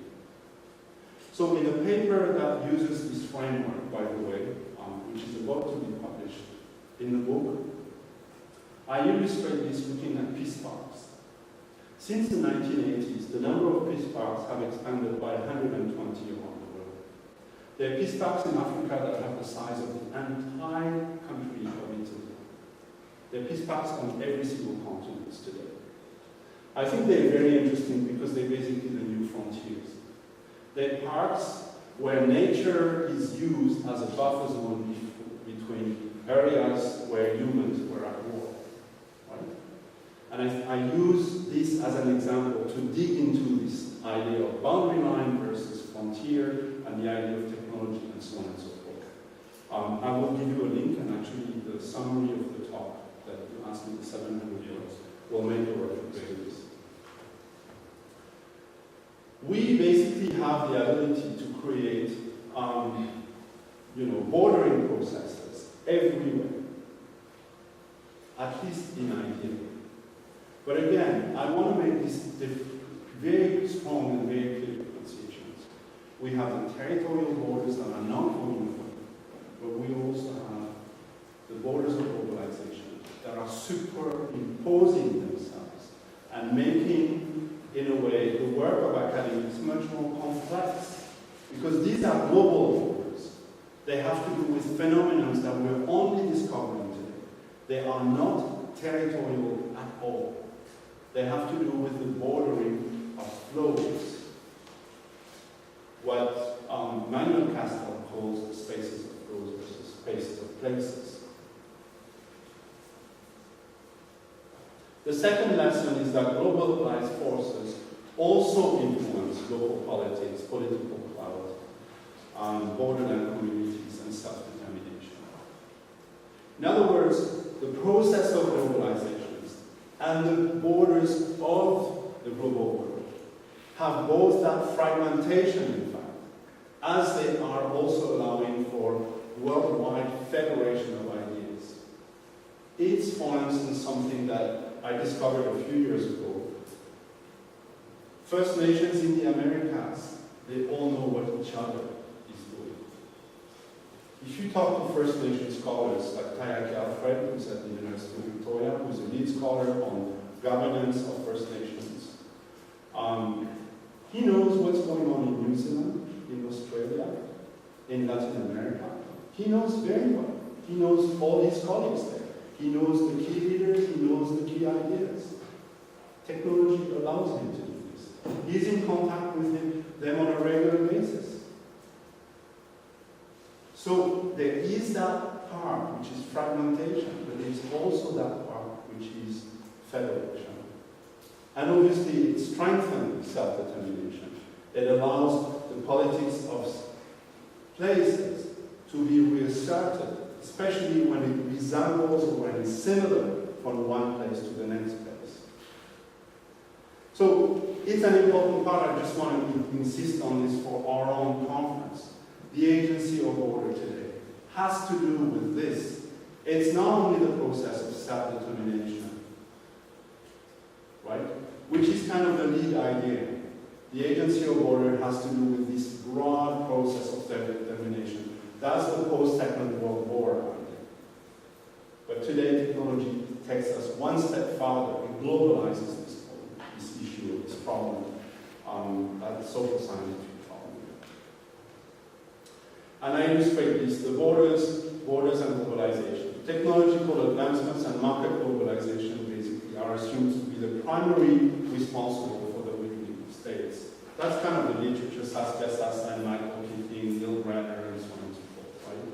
So in a paper that uses this framework, by the way, which is about to be published in the book, I illustrate this looking at peace parks. Since the 1980s, the number of peace parks have expanded by 120 around the world. There are peace parks in Africa that have the size of the entire country of Italy. There are peace parks on every single continent today. I think they're very interesting because they're basically the new frontiers. They're parks where nature is used as a buffer zone between areas where humans were at war. And I use this as an example to dig into this idea of boundary line versus frontier and the idea of technology and so on and so forth. I will give you a link, and actually the summary of the talk that you asked me, the 700 euros, will make a reference to this. We basically have the ability to create bordering processes everywhere, at least in idea. But again, I want to make these very strong and very clear differentiations. We have the territorial borders that are not uniform, but we also have the borders of globalization that are superimposing themselves and making, in a way, the work of academics much more complex. Because these are global borders. They have to do with phenomena that we're only discovering today. They are not territorial at all. They have to do with the bordering of flows, what Manuel Castells calls spaces of flows versus spaces of places. The second lesson is that globalized forces also influence local politics, political clout, borderland communities, and self-determination. In other words, the process of globalization and the borders of the global world have both that fragmentation, in fact, as they are also allowing for worldwide federation of ideas. It's, for instance, something that I discovered a few years ago. First Nations in the Americas, they all know what each other is doing. If you talk to First Nations scholars like Tayaki Alfred, who's at the University of Victoria, who's a lead scholar on governance of First Nations, he knows what's going on in New Zealand, in Australia, in Latin America. He knows very well. He knows all his colleagues there. He knows the key leaders, he knows the key ideas. Technology allows him to do this. He's in contact with them on a regular basis. So there is that part which is fragmentation, but there is also that part which is federation. And obviously it strengthens self-determination. It allows the politics of places to be reasserted, especially when it resembles or when it's similar from one place to the next place. So it's an important part. I just want to insist on this for our own conference. The agency of order today has to do with this. It's not only the process of self-determination, right? Which is kind of the lead idea. The agency of order has to do with this broad process of self-determination. That's the post-Second World War idea. But today, technology takes us one step farther. It globalizes this issue, this problem, that social scientific problem. And I illustrate this: the borders and globalization. Technological advancements and market globalization basically are assumed to be the primary responsible for the weakening of states. That's kind of the literature: Saskia Sassen, Michael Keating, Neil Brenner, and so on and so forth, right?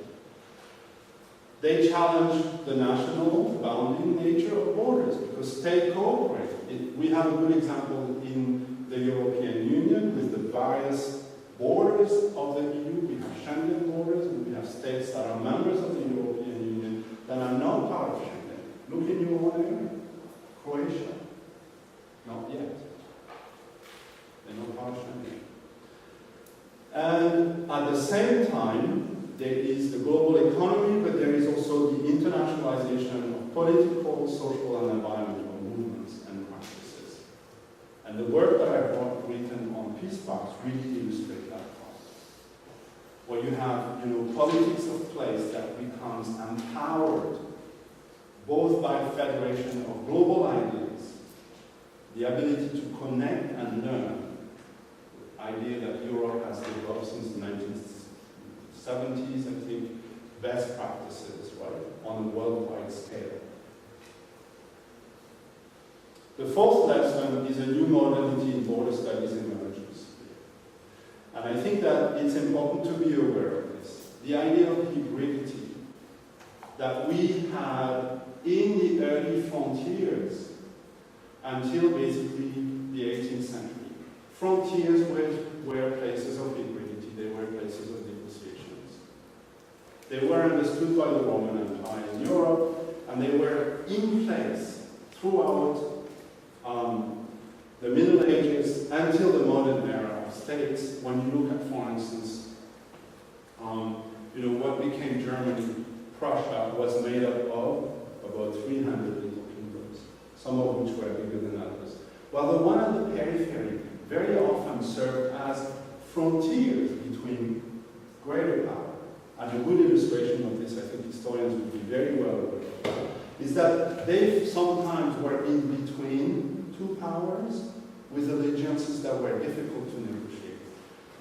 They challenge the national bounding nature of borders because states cooperate. We have a good example in the European Union with the various borders of the EU. We have Schengen borders, and we have states that are members of the European Union that are not part of Schengen. Look in your own area. Croatia. Not yet. They're not part of Schengen. And at the same time, there is the global economy, but there is also the internationalization of political, social, and environmental movements and practices. And the work that I've written on peace parks really illustrates that part. Where you have, politics of place that becomes empowered both by federation of global ideas, the ability to connect and learn, the idea that Europe has developed since the 1970s, I think, best practices, right, on a worldwide scale. The fourth lesson is a new modernity in border studies emerges. And I think that it's important to be aware of this. The idea of hybridity that we had in the early frontiers until basically the 18th century. Frontiers were places of hybridity, they were places of negotiations. They were understood by the Roman Empire in Europe, and they were in place throughout the Middle Ages until the modern era of states. When you look at, for instance, what became Germany, Prussia was made up of about 300 little kingdoms, some of which were bigger than others. While the one at the periphery very often served as frontiers between greater power. And a good illustration of this, I think historians would be very well aware of, is that they sometimes were in between two powers with allegiances that were difficult to negotiate.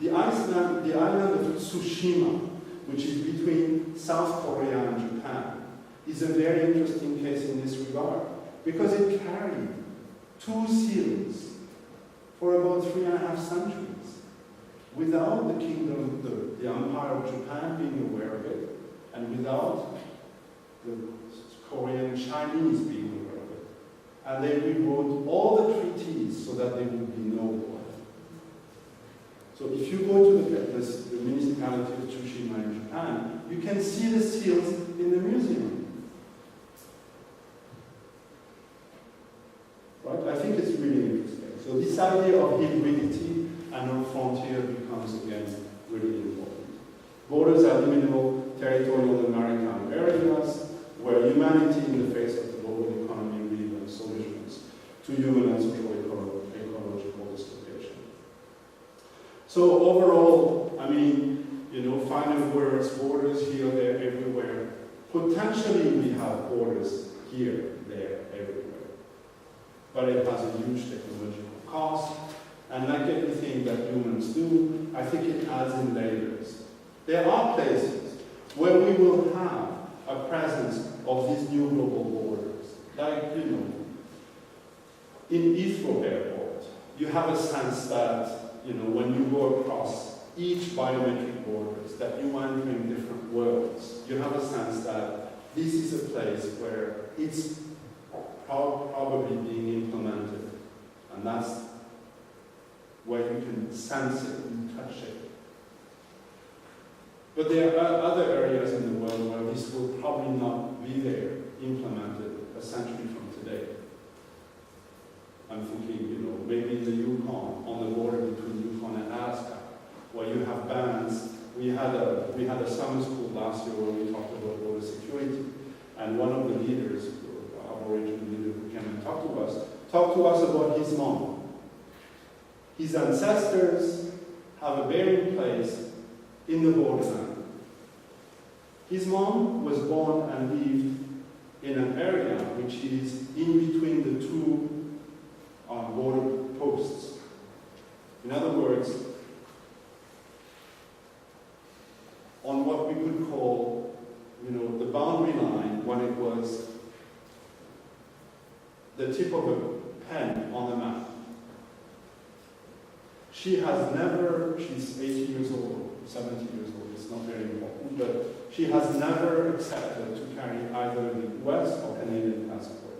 The island of Tsushima, which is between South Korea and Japan, is a very interesting case in this regard, because it carried two seals for about 3.5 centuries, without the kingdom, the Empire of Japan being aware of it, and without the Korean Chinese being aware of it. And they rewrote all the treaties so that there would be no war. So if you go to the municipality of Tsushima in Japan, you can see the seals in the museum. Right? I think it's really interesting. So this idea of hybridity and of frontier becomes again really important. Borders are liminal territorial and maritime areas where humanity in the face of the global economy really brings solutions to human and social ecological dislocation. So overall, I mean, final words, borders here, there, everywhere. Potentially we have borders here, there, everywhere. But it has a huge technological cost, and like everything that humans do, I think it adds in layers. There are places where we will have a presence of these new global borders. Like, in Heathrow Airport, you have a sense that, when you go across each biometric borders, that you are entering different worlds. You have a sense that this is a place where it's probably being implemented. And that's where you can sense it and touch it. But there are other areas in the world where this will probably not be there, implemented a century from today. I'm thinking, maybe in the Yukon, on the border between Yukon and Alaska, where you have bands. We had a summer school last year where we talked about border security, and one of the leaders, Aboriginal leader who came and talked to us about his mom. His ancestors have a burying place in the borderland. His mom was born and lived in an area which is in between the two border posts. In other words, on what we could call, the boundary line when it was the tip of a pen on the map. She's 80 years old, 70 years old, it's not very important, but she has never accepted to carry either the US or Canadian passport.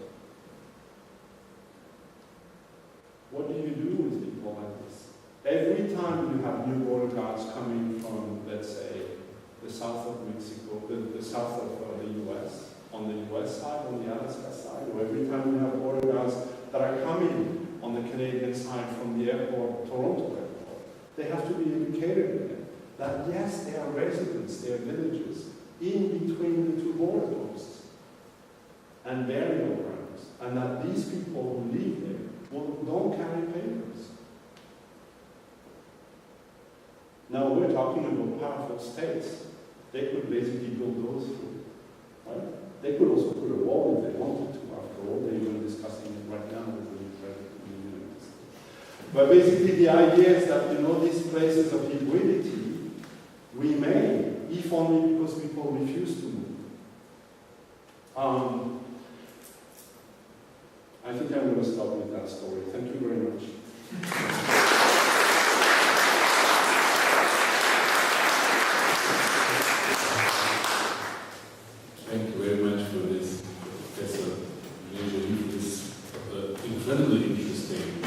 What do you do with people like this? Every time you have new border guards coming from, let's say, the south of Mexico, the south of the US, on the US side, on the Alaska side, or every time you have border guards that are coming on the Canadian side from the airport, Toronto airport, they have to be educated again that yes, they are residents, they are villages in between the two border posts and burial grounds, and that these people who live there don't carry papers. Now we're talking about powerful states. They could basically build those through, right? They could also put a wall if they wanted to. After all, they're even discussing it right now with the United States. But basically, the idea is that these places of hybridity remain, if only because people refuse to move. I think I'm going to stop with that story. Thank you very much. Thank you very much for this, Professor Lejeune, this incredibly interesting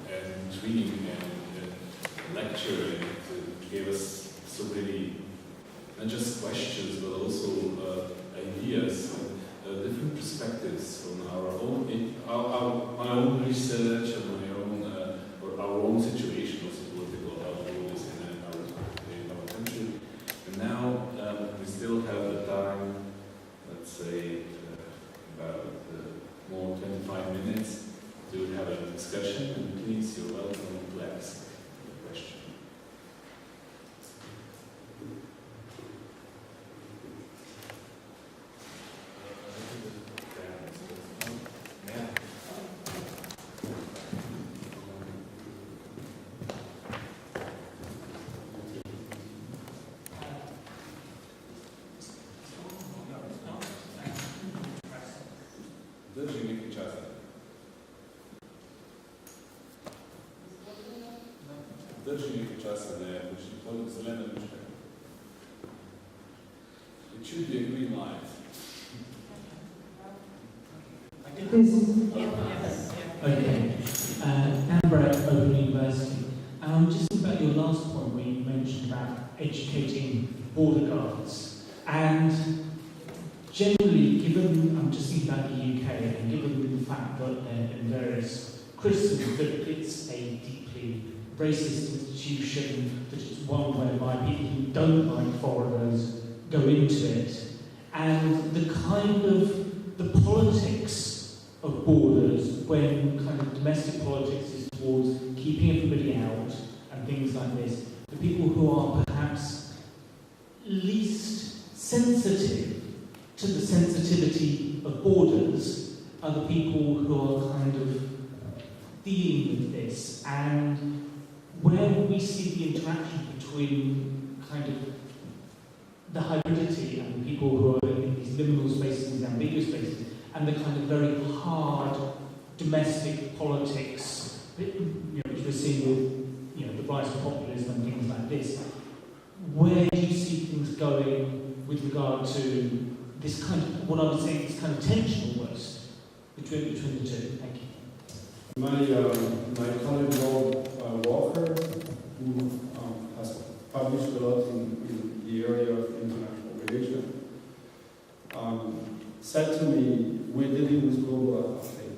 and intriguing and lecture, and gave us so many, not just questions, but also ideas and different perspectives on my own research and our own situation, also political outlook in our country. And now we still have the time, let's say about more 25 minutes to have a discussion, and please, you're welcome to ask a question. Держи який час. Держи який час, не пишіть. Зелена ручка. It should be a green light. Okay. Amber Open University. Just about your last point where you mentioned about educating border guards. And generally, given, I'm just thinking about the UK, and given the fact that in various criticisms that it's a deeply racist institution, that it's one whereby people who don't like foreigners go into it, and the kind of the politics of borders when kind of domestic politics is towards keeping everybody out and things like this, the people who are perhaps least sensitive to the sensitivity of borders are the people who are kind of dealing with this, and where we see the interaction between kind of the hybridity and the people who are in these liminal spaces, these ambiguous spaces, and the kind of very hard domestic politics, which we're seeing with the rise of populism and things like this. Where do you see things going with regard to this kind of, what I would say, this kind of tension almost between the two? Thank you. My colleague Rob Walker, who has published a lot in the area of international relations, said to me, we're dealing with global apartheid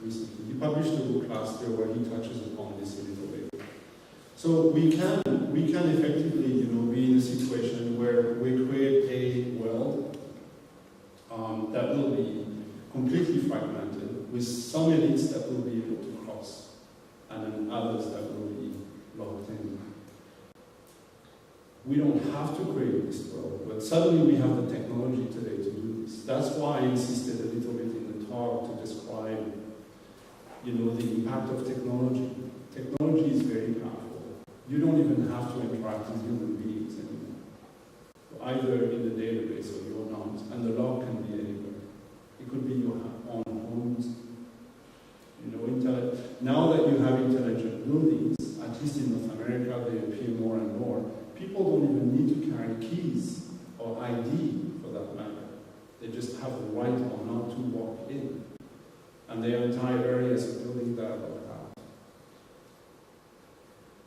recently. He published a book last year where he touches upon this a little bit. So we can effectively, be in a situation where we create a world that will be completely fragmented, with some elites that will be able to cross, and then others that will be locked in. We don't have to create this world, but suddenly we have the technology today to do this. That's why I insisted a little bit in the talk to describe, the impact of technology. Technology is very powerful. You don't even have to interact with human beings anymore, either in the database or your nodes, and the log can be anywhere. It could be your own homes. Now that you have intelligent buildings, at least in North America, they appear more and more. People don't even need to carry keys or ID for that matter. They just have the right or not to walk in. And there are entire areas of buildings that are locked out.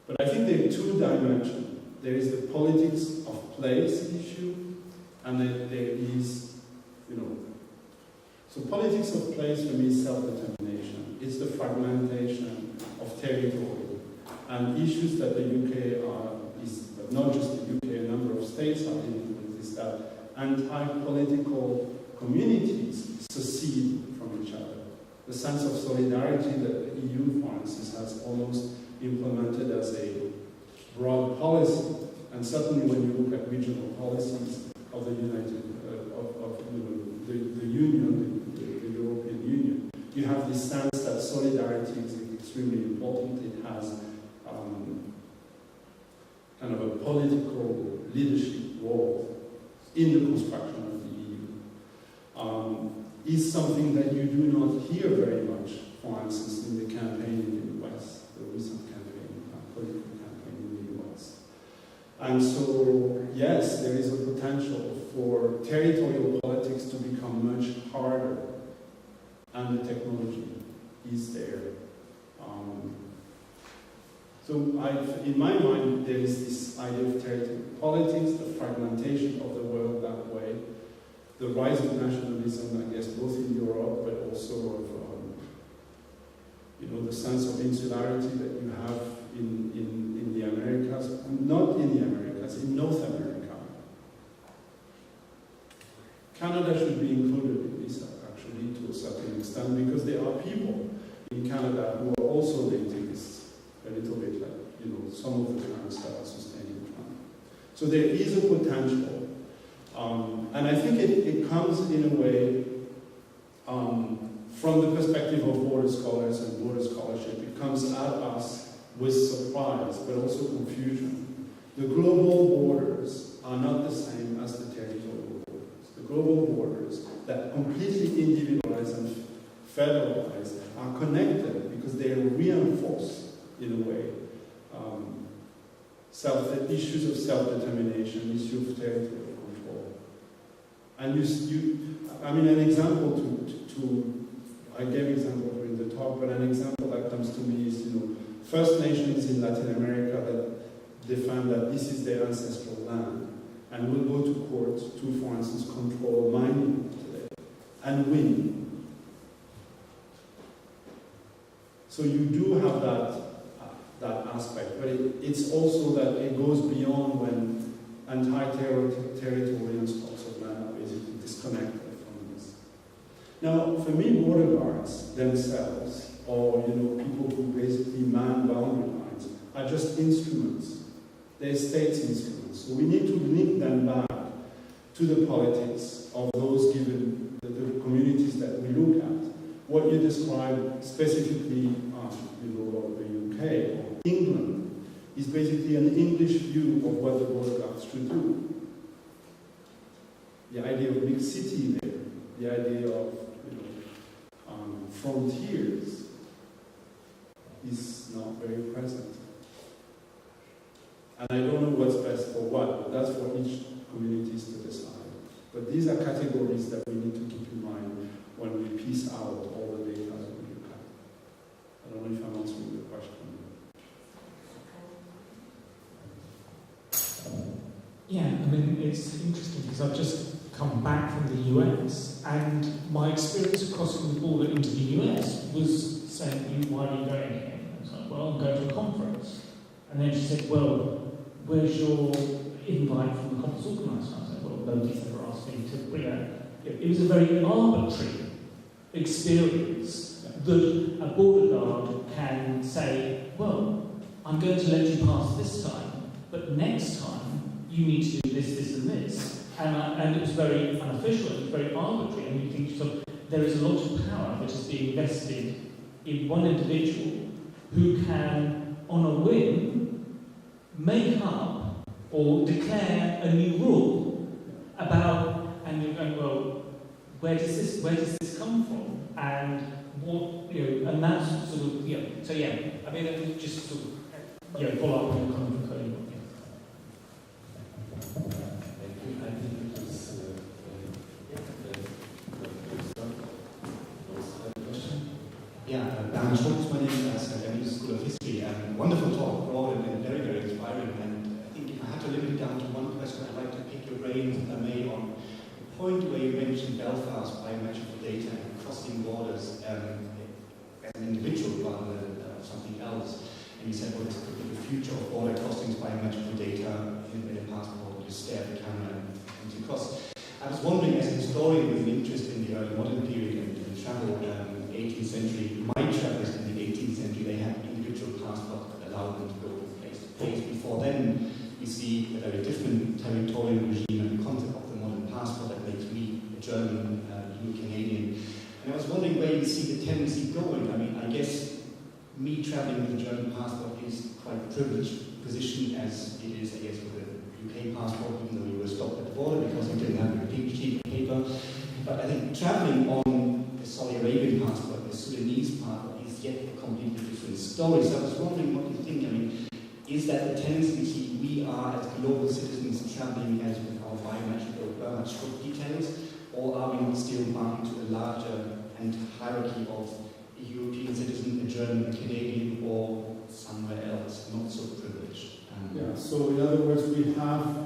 But I think there are two dimensions. There is the politics of place issue, and then there is, so politics of place for me is self-determination. It's the fragmentation of territory and issues that the UK but not just the UK, a number of states are dealing with, is that anti-political communities secede from each other. The sense of solidarity that the EU, for instance, has almost implemented as a broad policy, and certainly when you look at regional policies of the the Union, the European Union, you have this sense that solidarity is extremely important. It has kind of a political leadership role in the construction of the EU. Is something that you do not hear very much, for instance, in the campaign in the US, the recent campaign, political campaign in the US. And so, yes, there is a potential for territorial politics to become much harder, and the technology is there. So in my mind, there is this idea of territorial politics, the fragmentation of the world that way, the rise of nationalism, I guess, both in Europe, but also of, the sense of insularity that you have in the Americas, not in the Americas, in North America. Canada should be included in this, actually, to a certain extent, because there are people in Canada who are also nativists, a little bit like, some of the trends that are sustaining Trump. So there is a potential. And I think it comes in a way from the perspective of border scholars and border scholarship. It comes at us with surprise, but also confusion. The global borders are not the same as the territorial borders. The global borders that completely individualize and federalize are connected because they reinforce, in a way, issues of self-determination, issues of territorial control. And an example I gave example during the talk, but an example that comes to me is, First Nations in Latin America that defend that this is their ancestral land, and will go to court to, for instance, control mining today, and win. So you do have that aspect, but it's also that it goes beyond when anti-territorial sorts of land are basically disconnected from this. Now, for me, border guards themselves, or people who basically man boundary lines, are just instruments. They're states' instruments. So we need to link them back to the politics of those given the communities that we look at. What you described specifically, the UK or England, is basically an English view of what the border guards should do. The idea of big city there, the idea of frontiers is not very present. And I don't know what's best for what, but that's for each community to decide. But these are categories that we need to keep in mind when we piece out all the data that we look at. I don't know if I'm answering the question. mean, it's interesting because I've just come back from the US, and my experience of crossing the border into the US was saying, why are you going here? I was like, well, I'm going to a conference. And then she said, well, where's your invite from the conference organiser? I said, well, nobody's ever asked me to bring it. It was a very arbitrary experience that a border guard can say, well, I'm going to let you pass this time, but next time you need to do this, this and this. And it was very unofficial, it was very arbitrary, and you think so, there is a lot of power that is being vested in one individual who can, on a whim, make up or declare a new rule about, and you're going, well, where does this come from? And what, and that's sort of, so I mean, just sort of, follow up on the comment from Cody. Thank you. I think it was Bernhard Schulz, my name is at the School of History. Wonderful talk, broad and very, very inspiring. And I think if I had to limit it down to one question, I'd like to pick your brains, if I may, on the point where you mentioned Belfast, biometrical data, and crossing borders as an individual rather than something else. And you said, well, this could be the future of border crossings, biometrical data, in a passport, you stare at the camera and you cross. I was wondering, as a historian with an interest in the early modern period and travel, 18th century, my travellers in the 18th century, they had individual passports that allowed them to go from place to place. Before then, we see a very different territorial regime and the concept of the modern passport that makes me a German, you Canadian. And I was wondering where you see the tendency going. I mean, I guess me travelling with a German passport is quite a privileged position as it is, I guess, with a UK passport, even though you were stopped at the border because you didn't have your PhD paper. But I think travelling on the Saudi Arabian passport, the Sudanese passport, is yet a completely different story. So I was wondering what you think. I mean, is that the tendency we are as global citizens travelling as with our biometrical details, or are we not still bound to a larger and hierarchy of a European citizen, a German, a Canadian, or somewhere else, not so privileged? So in other words, we have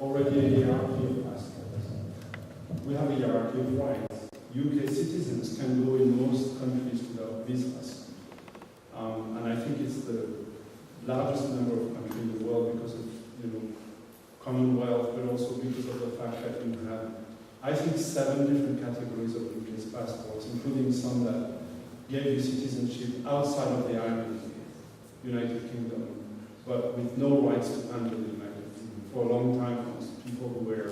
already a hierarchy of passports. We have a hierarchy of rights. UK citizens can go in most countries without visas. And I think it's the largest number of countries in the world because of, Commonwealth, but also because of the fact that you have, I think, 7 different categories of UK passports, including some that gave you citizenship outside of the island, United Kingdom, but with no rights to enter the United Kingdom. For a long time, people who were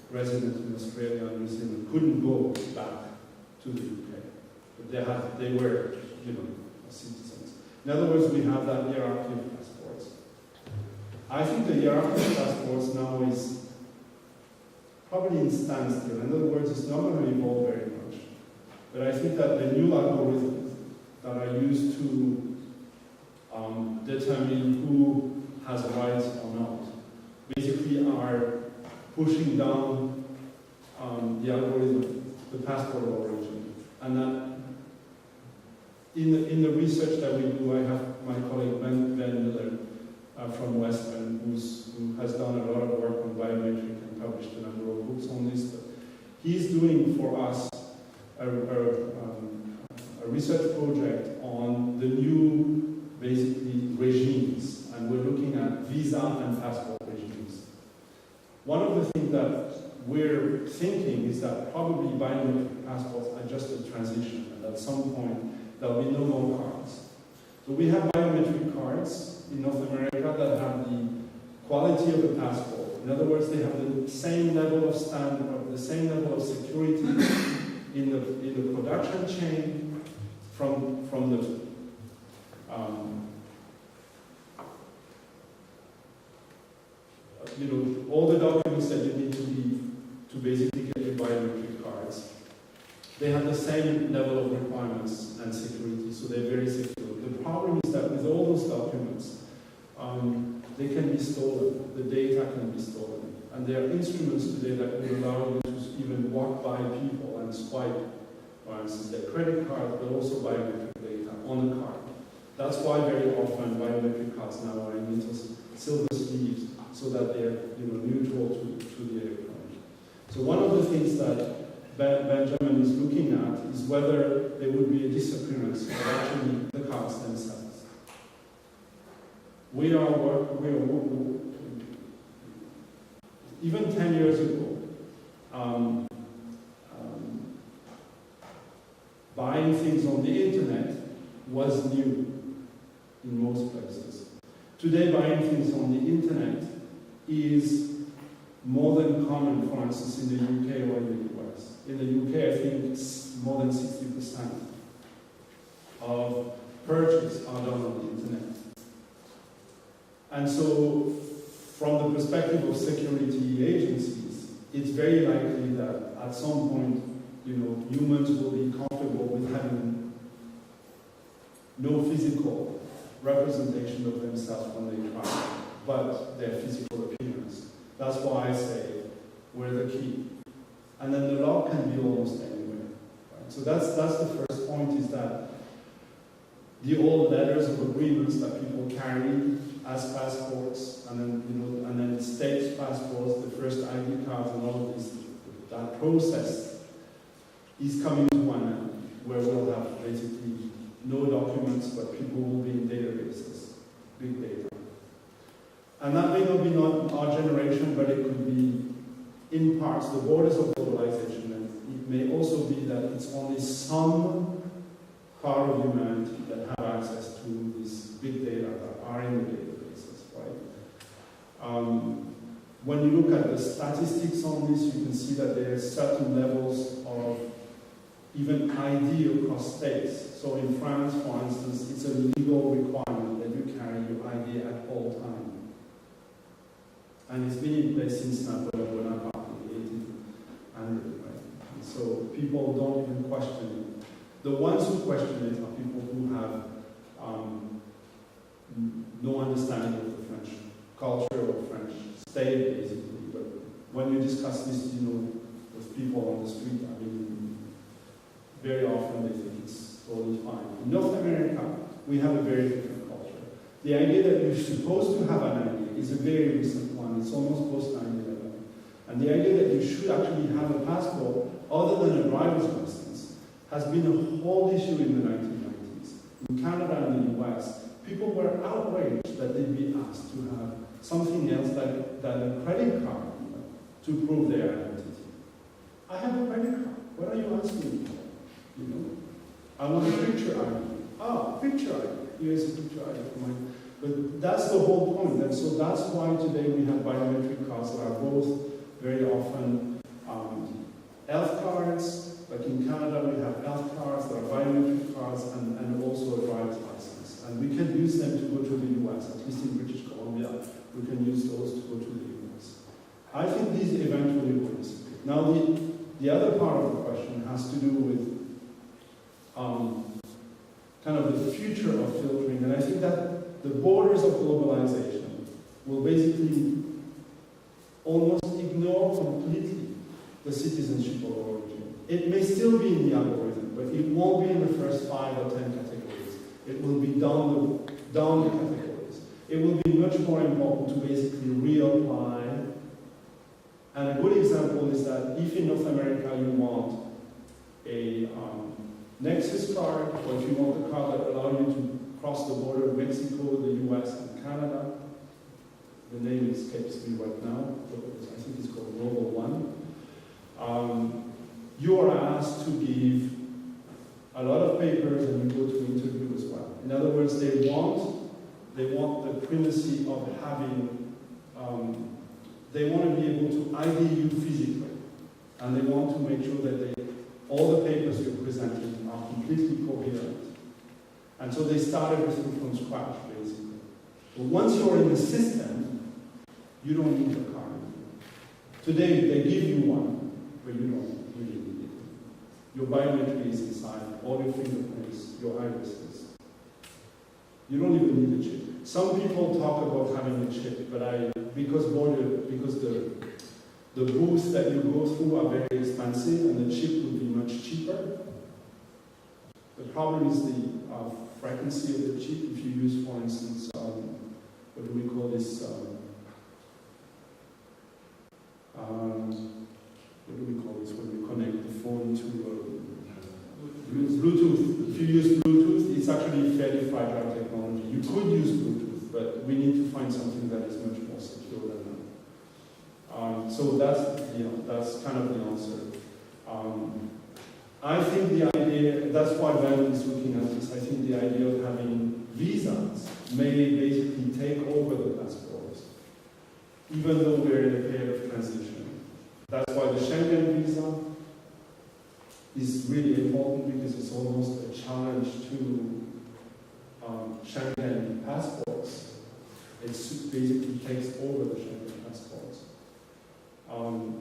resident in Australia and New Zealand couldn't go back to the UK, but they were, citizens. In other words, we have that hierarchy of passports. I think the hierarchy of passports now is probably in standstill. In other words, it's not going to evolve very much. But I think that the new algorithms that are used to determine who has rights or not basically are pushing down the algorithm, the passport of origin. And that in the research that we do, I have my colleague Ben Miller from Western, who has done a lot of work on biometric and published a number of books on this. But he's doing for us a research project on the new, basically, regimes, and we're looking at visa and passport regimes. One of the things that we're thinking is that probably biometric passports are just a transition, and at some point there'll be no more cards. So we have biometric cards in North America that have the quality of a passport. In other words, they have the same level of standard, the same level of security in the production chain from the all the documents that you need to basically get your biometric cards. They have the same level of requirements and security, so they're very secure. The problem is that with all those documents, they can be stolen. The data can be stolen. And there are instruments today that will allow you to even walk by people and swipe, for instance, their credit card, but also biometric data on the card. That's why very often biometric cards now are in little silver sleeves so that they're neutral to the aircraft. So one of the things that Benjamin is looking at is whether there would be a disappearance of actually the cars themselves. Even 10 years ago, buying things on the internet was new in most places. Today, buying things on the internet is more than common, for instance, in the UK or in the US. In the UK, I think more than 60% of purchases are done on the internet. And so, from the perspective of security agencies, it's very likely that at some point, humans will be comfortable with having no physical representation of themselves when they travel, but their physical appearance. That's why I say we're the key. And then the law can be almost anywhere. Right? So that's the first point, is that the old letters of agreements that people carry as passports, and then state passports, the first ID cards, and all of this, that process is coming to an end, where we'll have basically no documents, but people will be in databases, big data. And that may not be our generation, but it could be, in parts, the borders of globalization. And it may also be that it's only some part of humanity that have access to this big data that are in the databases, right? When you look at the statistics on this, you can see that there are certain levels of even ID across states. So in France, for instance, it's a legal requirement that you carry your ID at all times. And it's been in place since Napoleon Bonaparte in the 1800s, right? And so people don't even question it. The ones who question it are people who have no understanding of the French culture or French state, basically. But when you discuss this, with people on the street, very often they think it's totally fine. In North America, we have a very different culture. The idea that you're supposed to have an ID is a very recent one. It's almost post 9/11. And the idea that you should actually have a passport other than a driver's license has been a whole issue in the 1990s. In Canada and the US, people were outraged that they'd be asked to have something else than a credit card to prove their identity. I have a credit card. What are you asking me for? I want a picture ID. Picture ID. Here's a picture ID for mine. But that's the whole point. And so that's why today we have biometric cards that are both very often health cards. Like in Canada, we have health cards that are biometric cards and also a driver's license. And we can use them to go to the US, at least in British Columbia. We can use those to go to the US. I think these eventually will disappear. Now, the other part of the question has to do with kind of the future of filtering. And I think that the borders of globalization will basically almost ignore completely the citizenship of origin. It may still be in the algorithm, but it won't be in the first 5 or 10 categories. It will be down the categories. It will be much more important to basically reapply. And a good example is that if in North America you want a Nexus card, or if you want a card that allows you to cross the border of Mexico, the US, and Canada, the name escapes me right now, I think it's called Global One, you are asked to give a lot of papers and you go to interview as well. In other words, they want the primacy of having, they want to be able to ID you physically, and they want to make sure that all the papers you're presenting are completely coherent. And so they start everything from scratch, basically. But once you're in the system, you don't need a card. Today, they give you one, but you don't really need it. Your biometry is inside, all your fingerprints, your irises. You don't even need a chip. Some people talk about having a chip, but because the booths that you go through are very expensive and the chip would be much cheaper. The problem is the frequency of the chip. If you use, for instance, what do we call this, what do we call this, when we connect the phone to Bluetooth. If you use Bluetooth, it's actually fairly fragile technology. You could use Bluetooth, but we need to find something that is much more secure than that. So that's kind of the answer. I think the idea, that's why Van is looking at this, I think the idea of having visas may basically take over the passports, even though we're in a period of transition. That's why the Schengen visa is really important, because it's almost a challenge to Schengen passports. It basically takes over the Schengen passports.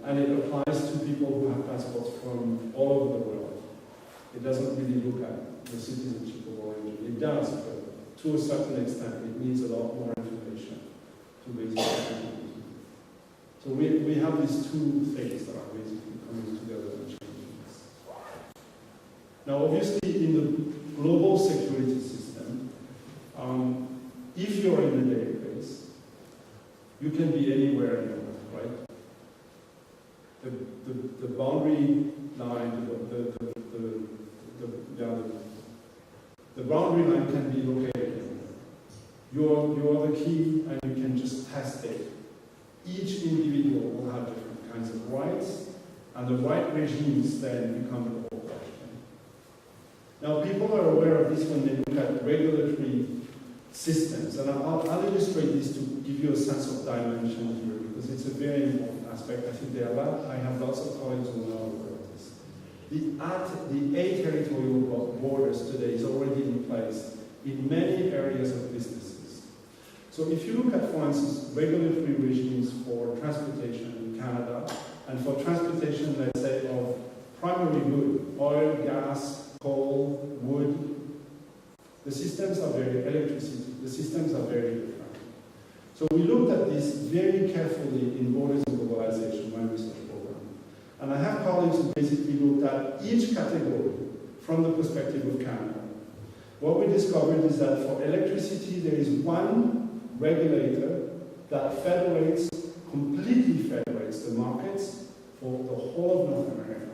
And it applies to people who have passports from all over the world. It doesn't really look at the citizenship of origin. It does, but to a certain extent, it needs a lot more information to basically. So we have these two things that are basically coming together and changing this. Now, obviously, in the global security system, if you're in a database, you can be anywhere in the world, right? The boundary line, the boundary line can be located. You're the key, and you can just test it. Each individual will have different kinds of rights, and the right regimes then become the whole question. Now, people are aware of this when they look at regulatory systems, and I'll illustrate this to give you a sense of dimension here, because it's a very important aspect. I think I have lots of colleagues who are aware of this. The aterritorial borders today is already in place in many areas of businesses. So if you look at, for instance, regulatory regimes for transportation in Canada, and for transportation, let's say, of primary good, oil, gas, coal, wood, the systems are electricity, the systems are very different. So we looked at this very carefully in Borders and Globalization, my research program. And I have colleagues who basically looked at each category from the perspective of Canada. What we discovered is that for electricity, there is one regulator that completely federates the markets for the whole of North America.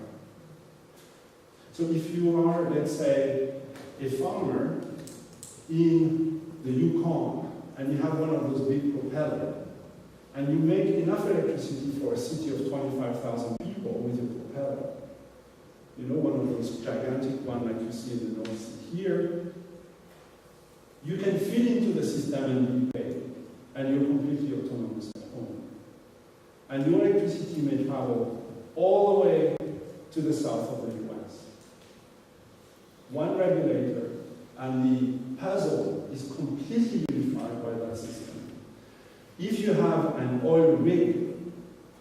So if you are, let's say, a farmer in the Yukon, and you have one of those big propellers, and you make enough electricity for a city of 25,000 people with a propeller, you know, one of those gigantic ones like you see in the North Sea here, you can feed into the system and be paid, and you're completely autonomous at home. And your electricity may travel all the way to the south of the US. One regulator, and the puzzle is completely unified by that system. If you have an oil rig,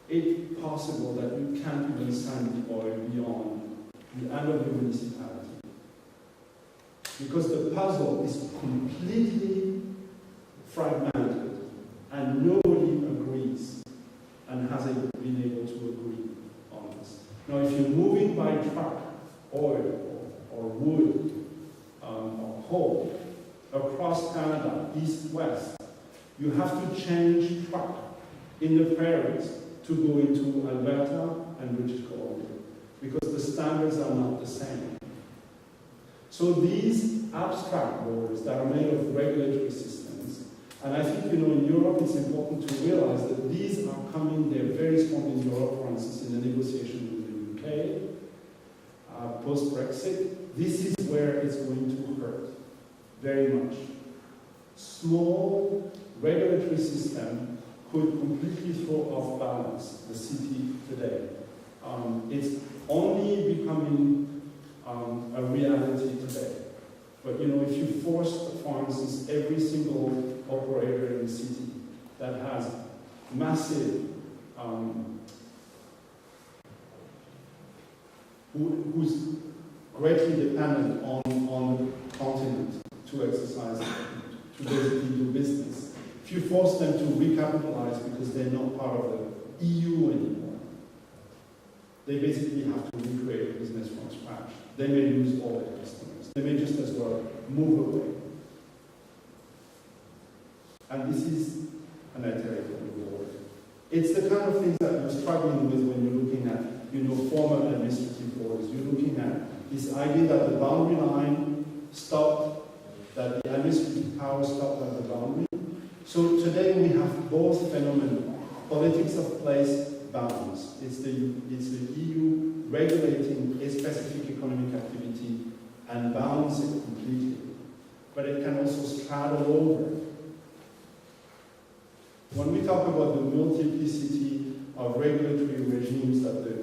it's possible that you can't even send the oil beyond the end of your municipality. Because the puzzle is completely fragmented, and nobody agrees and hasn't been able to agree on this. Now, if you're moving by truck, oil, or wood, or coal, across Canada, east-west, you have to change truck in the prairies to go into Alberta and British Columbia, because the standards are not the same. So these abstract borders that are made of regulatory systems, and I think, you know, in Europe it's important to realize that these are coming, they're very strong in Europe, for instance, in the negotiation with the UK, post-Brexit. This is where it's going to hurt very much. Small regulatory system could completely throw off balance the city today. It's only becoming a reality today. But you know, if you force, for instance, every single operator in the city that has massive, who's greatly dependent on the continent to exercise, to basically do business. If you force them to recapitalize because they're not part of the EU anymore, they basically have to recreate a business from scratch. They may lose all their customers. They may just as well move away. And this is an alternative reward. It's the kind of things that you're struggling with when you're looking at, you know, this idea that the boundary line stopped, that the administrative power stopped at the boundary. So today we have both phenomena. Politics of place bounds. It's the EU regulating a specific economic activity and bounds it completely. But it can also straddle over. When we talk about the multiplicity of regulatory regimes that the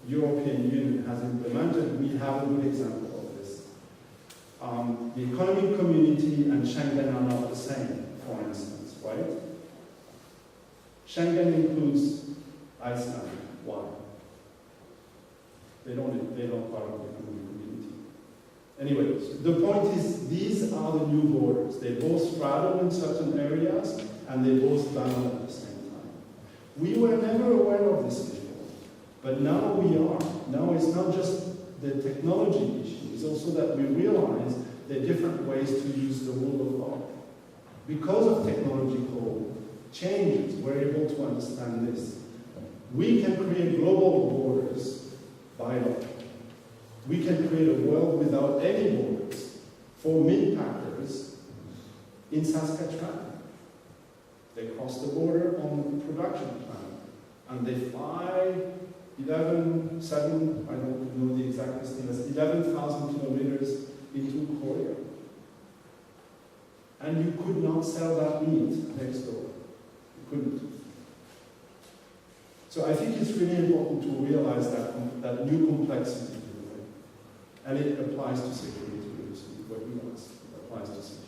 European Union has implemented, we have a good example of this. The economic community and Schengen are not the same, for instance, right? Schengen includes Iceland. Why? They're not part of the economic community. Anyway, the point is, these are the new borders. They both straddle in certain areas, and they both bound at the same time. We were never aware of this before, but now we are. Now it's not just the technology issue, it's also that we realize there are different ways to use the rule of law. Because of technological changes, we're able to understand this. We can create global borders by law. We can create a world without any borders for meat packers in Saskatchewan. They cross the border on the production plant, and they fly 7, I don't know the exact estimate, 11,000 kilometers into Korea. And you could not sell that meat next door. You couldn't. So I think it's really important to realize that new complexity, and it applies to security. What we asked, it applies to security.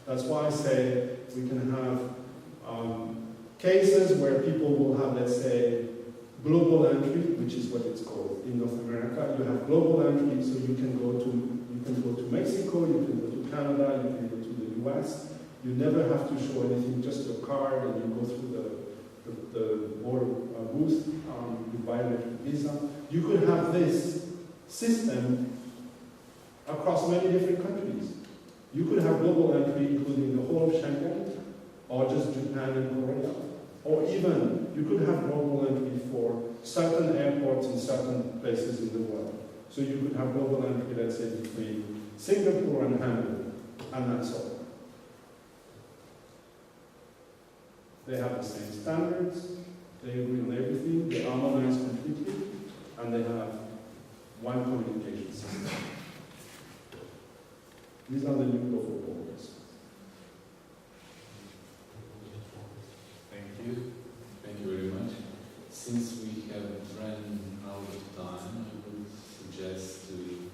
That's why I say we can have cases where people will have, let's say, global entry, which is what it's called in North America. You have global entry, so you can go to Mexico, you can go to Canada, you can go to the US. You never have to show anything, just your card, and you go through the border booth with biometric visa. You could have this system across many different countries. You could have global entry, including the whole of Schengen, or just Japan and Korea. Or even, you could have global entry for certain airports in certain places in the world. So you could have global entry, let's say, between Singapore and Hamburg, and that's all. They have the same standards, they agree on everything, they harmonize completely, and they have one communication system. These are the new global borders. Thank you. Thank you very much. Since we have run out of time, I would suggest to